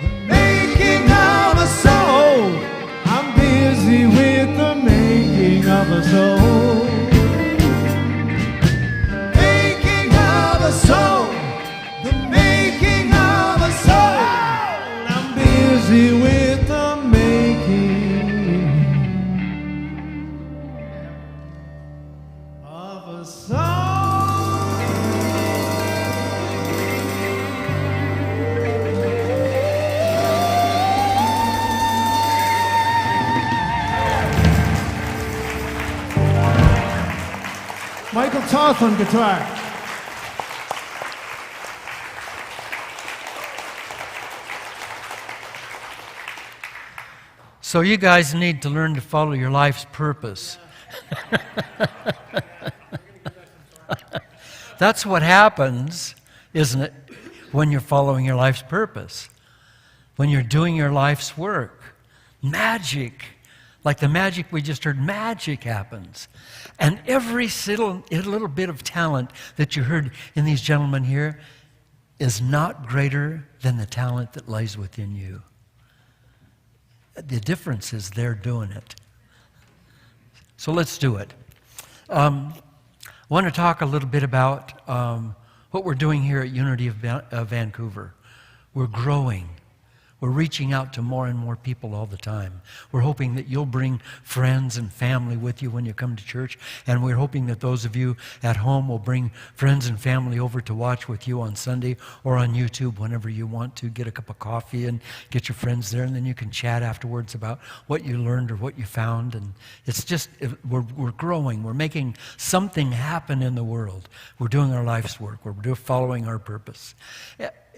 A: The making of a soul. I'm busy with the making of a soul. Making of a soul. The making of a soul. I'm busy with the making of a soul. Michael Toth on guitar.
B: So you guys need to learn to follow your life's purpose. That's what happens, isn't it, when you're following your life's purpose? When you're doing your life's work. Magic. Like the magic we just heard, magic happens. And every little bit of talent that you heard in these gentlemen here is not greater than the talent that lies within you. The difference is they're doing it. So let's do it. I want to talk a little bit about what we're doing here at Unity of Vancouver. We're growing. We're reaching out to more and more people all the time. We're hoping that you'll bring friends and family with you when you come to church. And we're hoping that those of you at home will bring friends and family over to watch with you on Sunday or on YouTube whenever you want to. Get a cup of coffee and get your friends there. And then you can chat afterwards about what you learned or what you found. And it's just, we're growing. We're making something happen in the world. We're doing our life's work. We're following our purpose.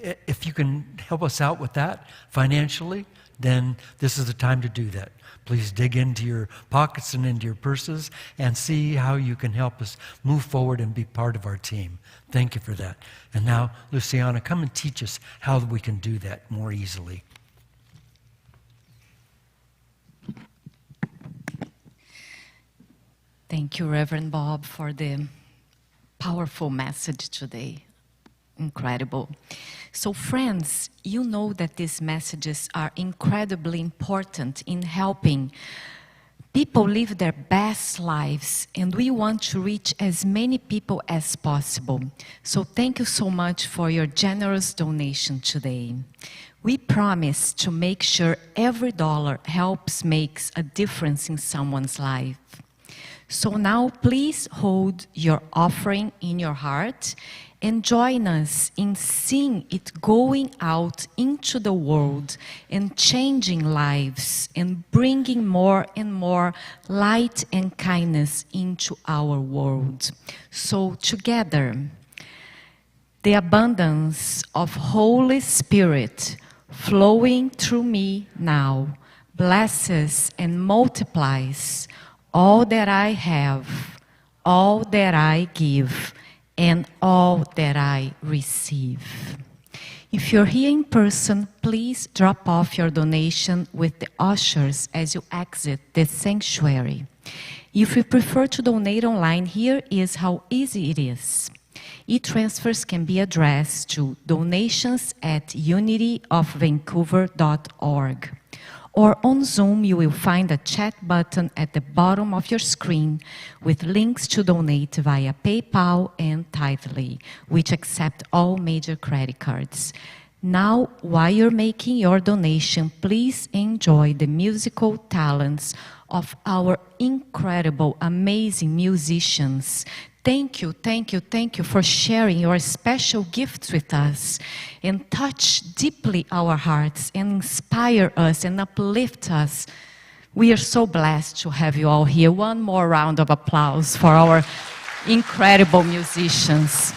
B: If you can help us out with that financially, then this is the time to do that. Please dig into your pockets and into your purses and see how you can help us move forward and be part of our team. Thank you for that. And now, Luciana, come and teach us how we can do that more easily.
D: Thank you, Reverend Bob, for the powerful message today. Incredible. So friends, you know that these messages are incredibly important in helping people live their best lives, and we want to reach as many people as possible. So thank you so much for your generous donation today. We promise to make sure every dollar helps makes a difference in someone's life. So now please hold your offering in your heart and join us in seeing it going out into the world and changing lives and bringing more and more light and kindness into our world. So together, the abundance of Holy Spirit flowing through me now blesses and multiplies all that I have, all that I give, and all that I receive. If you're here in person, please drop off your donation with the ushers as you exit the sanctuary. If you prefer to donate online, here is how easy it is. E-transfers can be addressed to donations@unityofvancouver.org. Or on Zoom, you will find a chat button at the bottom of your screen with links to donate via PayPal and Tithely, which accept all major credit cards. Now, while you're making your donation, please enjoy the musical talents of our incredible, amazing musicians. Thank you, thank you, thank you for sharing your special gifts with us and touch deeply our hearts and inspire us and uplift us. We are so blessed to have you all here. One more round of applause for our incredible musicians.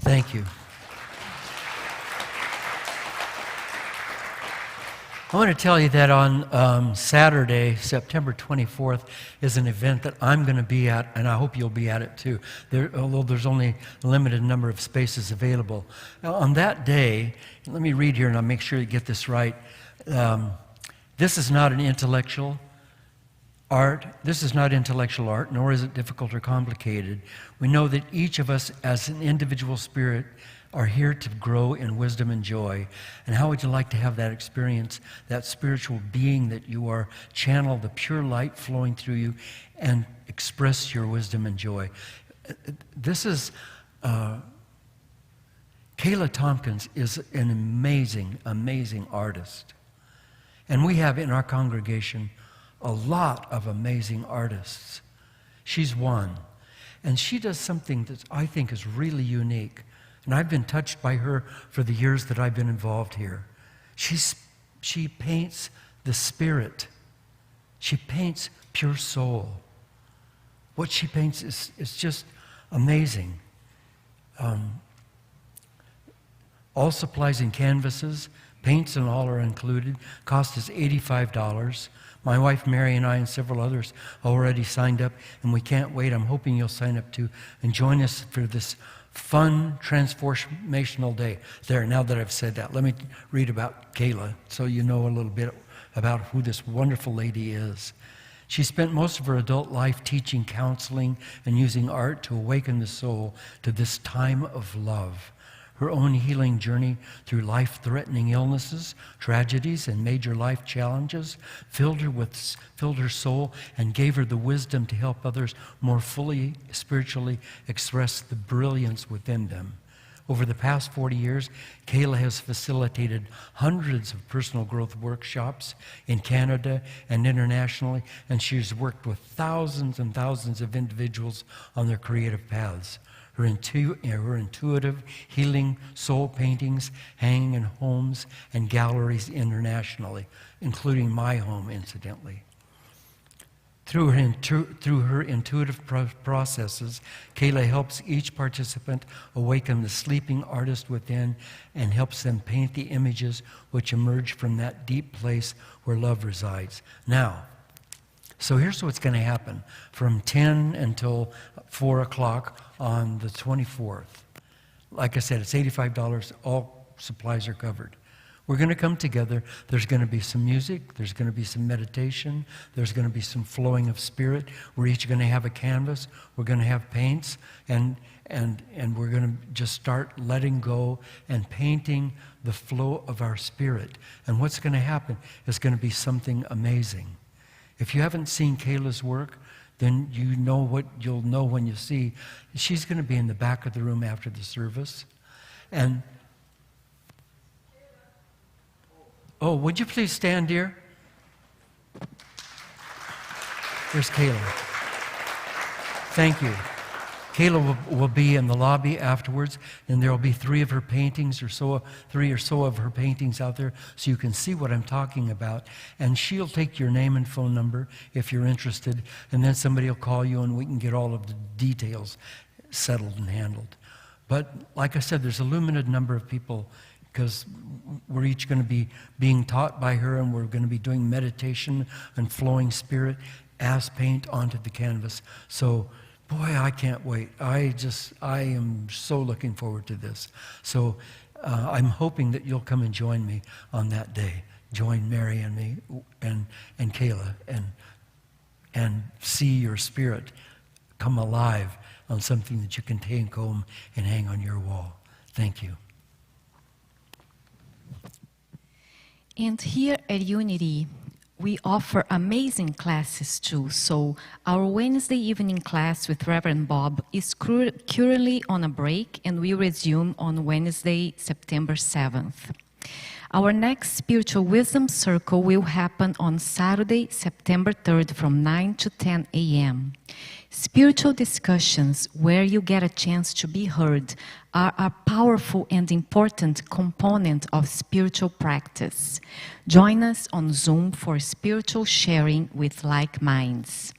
B: Thank you. I want to tell you that on Saturday, September 24th, is an event that I'm going to be at, and I hope you'll be at it too, although there's only a limited number of spaces available. Now, on that day, let me read here and I'll make sure you get this right. This is not an intellectual art. This is not intellectual art, nor is it difficult or complicated. We know that each of us as an individual spirit are here to grow in wisdom and joy. And how would you like to have that experience, that spiritual being that you are, channel the pure light flowing through you and express your wisdom and joy? This is, Kayla Tompkins is an amazing, amazing artist. And we have in our congregation a lot of amazing artists. She's one. And she does something that I think is really unique. And I've been touched by her for the years that I've been involved here. She paints the spirit. She paints pure soul. What she paints is just amazing. All supplies and canvases, paints and all are included. Cost is $85. My wife Mary and I and several others already signed up, and we can't wait. I'm hoping you'll sign up too and join us for this fun, transformational day. There, now that I've said that, let me read about Kayla so you know a little bit about who this wonderful lady is. She spent most of her adult life teaching, counseling, and using art to awaken the soul to this time of love. Her own healing journey through life-threatening illnesses, tragedies, and major life challenges filled her soul and gave her the wisdom to help others more fully, spiritually express the brilliance within them. Over the past 40 years, Kayla has facilitated hundreds of personal growth workshops in Canada and internationally, and she's worked with thousands and thousands of individuals on their creative paths. Her intuitive healing soul paintings hang in homes and galleries internationally, including my home, incidentally. Through her intuitive processes, Kayla helps each participant awaken the sleeping artist within and helps them paint the images which emerge from that deep place where love resides. Now, so here's what's going to happen from 10 until 4 o'clock on the 24th. Like I said, it's $85. All supplies are covered. We're going to come together. There's going to be some music. There's going to be some meditation. There's going to be some flowing of spirit. We're each going to have a canvas. We're going to have paints. And we're going to just start letting go and painting the flow of our spirit. And what's going to happen is going to be something amazing. If you haven't seen Kayla's work, then you know what you'll know when you see. She's going to be in the back of the room after the service. And, oh, would you please stand, dear? There's Kayla. Thank you. Kayla will be in the lobby afterwards, and there will be three or so of her paintings out there, so you can see what I'm talking about. And she'll take your name and phone number if you're interested, and then somebody will call you, and we can get all of the details settled and handled. But like I said, there's a limited number of people because we're each going to be being taught by her, and we're going to be doing meditation and flowing spirit as paint onto the canvas. So. Boy, I can't wait. I am so looking forward to this. So I'm hoping that you'll come and join me on that day. Join Mary and me and Kayla and see your spirit come alive on something that you can take home and hang on your wall. Thank you.
D: And here at Unity, we offer amazing classes too. So our Wednesday evening class with Reverend Bob is currently on a break, and we resume on Wednesday, September 7th. Our next Spiritual Wisdom Circle will happen on Saturday, September 3rd from 9 to 10 a.m. Spiritual discussions where you get a chance to be heard are a powerful and important component of spiritual practice. Join us on Zoom for spiritual sharing with like minds.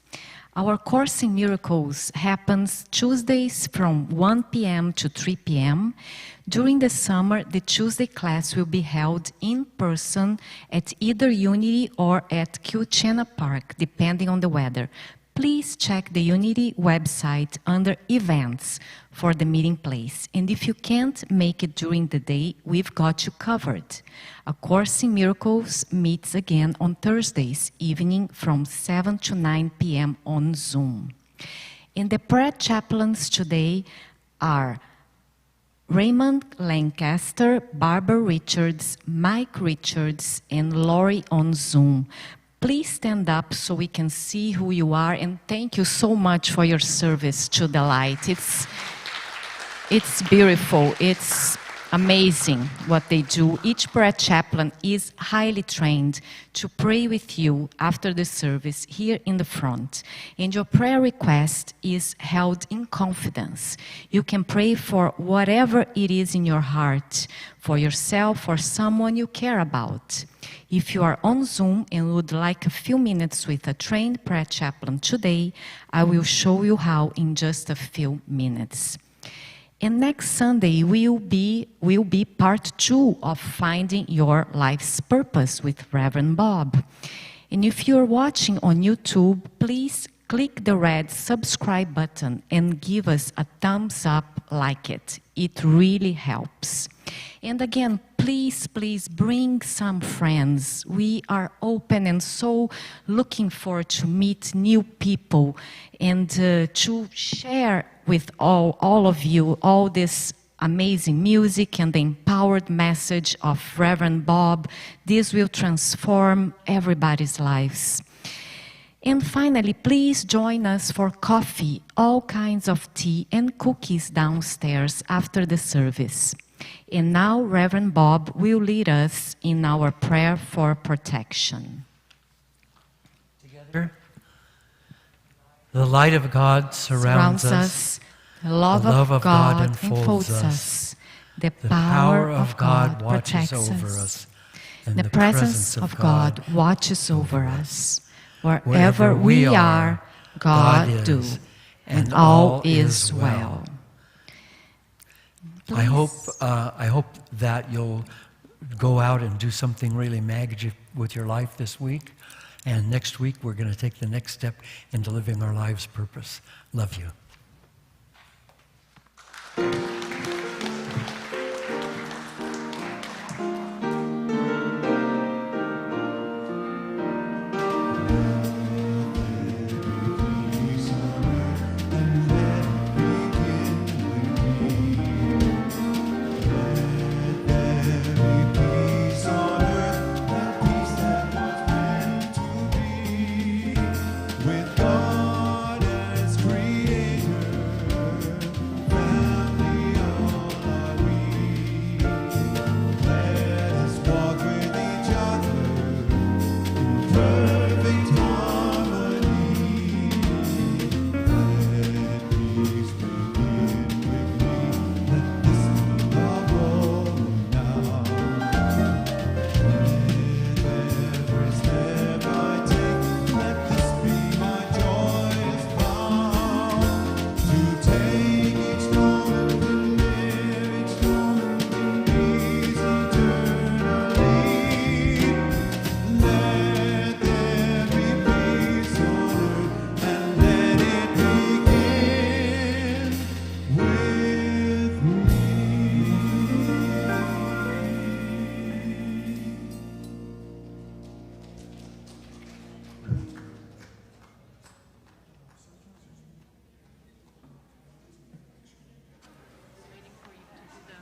D: Our Course in Miracles happens Tuesdays from 1 p.m. to 3 p.m. During the summer, the Tuesday class will be held in person at either Unity or at Kilchena Park, depending on the weather. Please check the Unity website under Events for the meeting place. And if you can't make it during the day, we've got you covered. A Course in Miracles meets again on Thursdays evening from 7 to 9 p.m. on Zoom. And the prayer chaplains today are Raymond Lancaster, Barbara Richards, Mike Richards, and Lori on Zoom. Please stand up so we can see who you are, and thank you so much for your service to the light. It's beautiful. It's amazing what they do. Each prayer chaplain is highly trained to pray with you after the service here in the front. And your prayer request is held in confidence. You can pray for whatever it is in your heart, for yourself or someone you care about. If you are on Zoom and would like a few minutes with a trained prayer chaplain today, I will show you how in just a few minutes. And next Sunday will be part 2 of Finding Your Life's Purpose with Reverend Bob. And if you're watching on YouTube, please click the red subscribe button and give us a thumbs up like it. It really helps. And again, please bring some friends. We are open and so looking forward to meet new people and to share with all of you all this amazing music and the empowered message of Reverend Bob. This will transform everybody's lives. And finally, please join us for coffee, all kinds of tea and cookies downstairs after the service. And now Reverend Bob will lead us in our prayer for protection.
B: Together, the light of God surrounds us.
D: The love of God enfolds us. The power of God watches over us. And the presence of God watches over us. Wherever we are, God do, and all is well.
B: I hope that you'll go out and do something really magic with your life this week. And next week, we're going to take the next step into living our life's purpose. Love you.
A: With God as creator,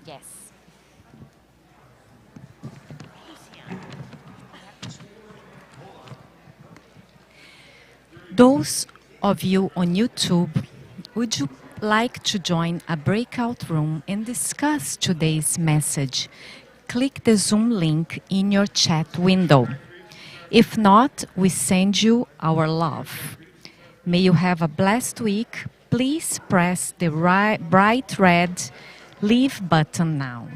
D: Yes. Those of you on YouTube, would you like to join a breakout room and discuss today's message? Click the Zoom link in your chat window. If not, we send you our love. May you have a blessed week. Please press the bright red leave button now.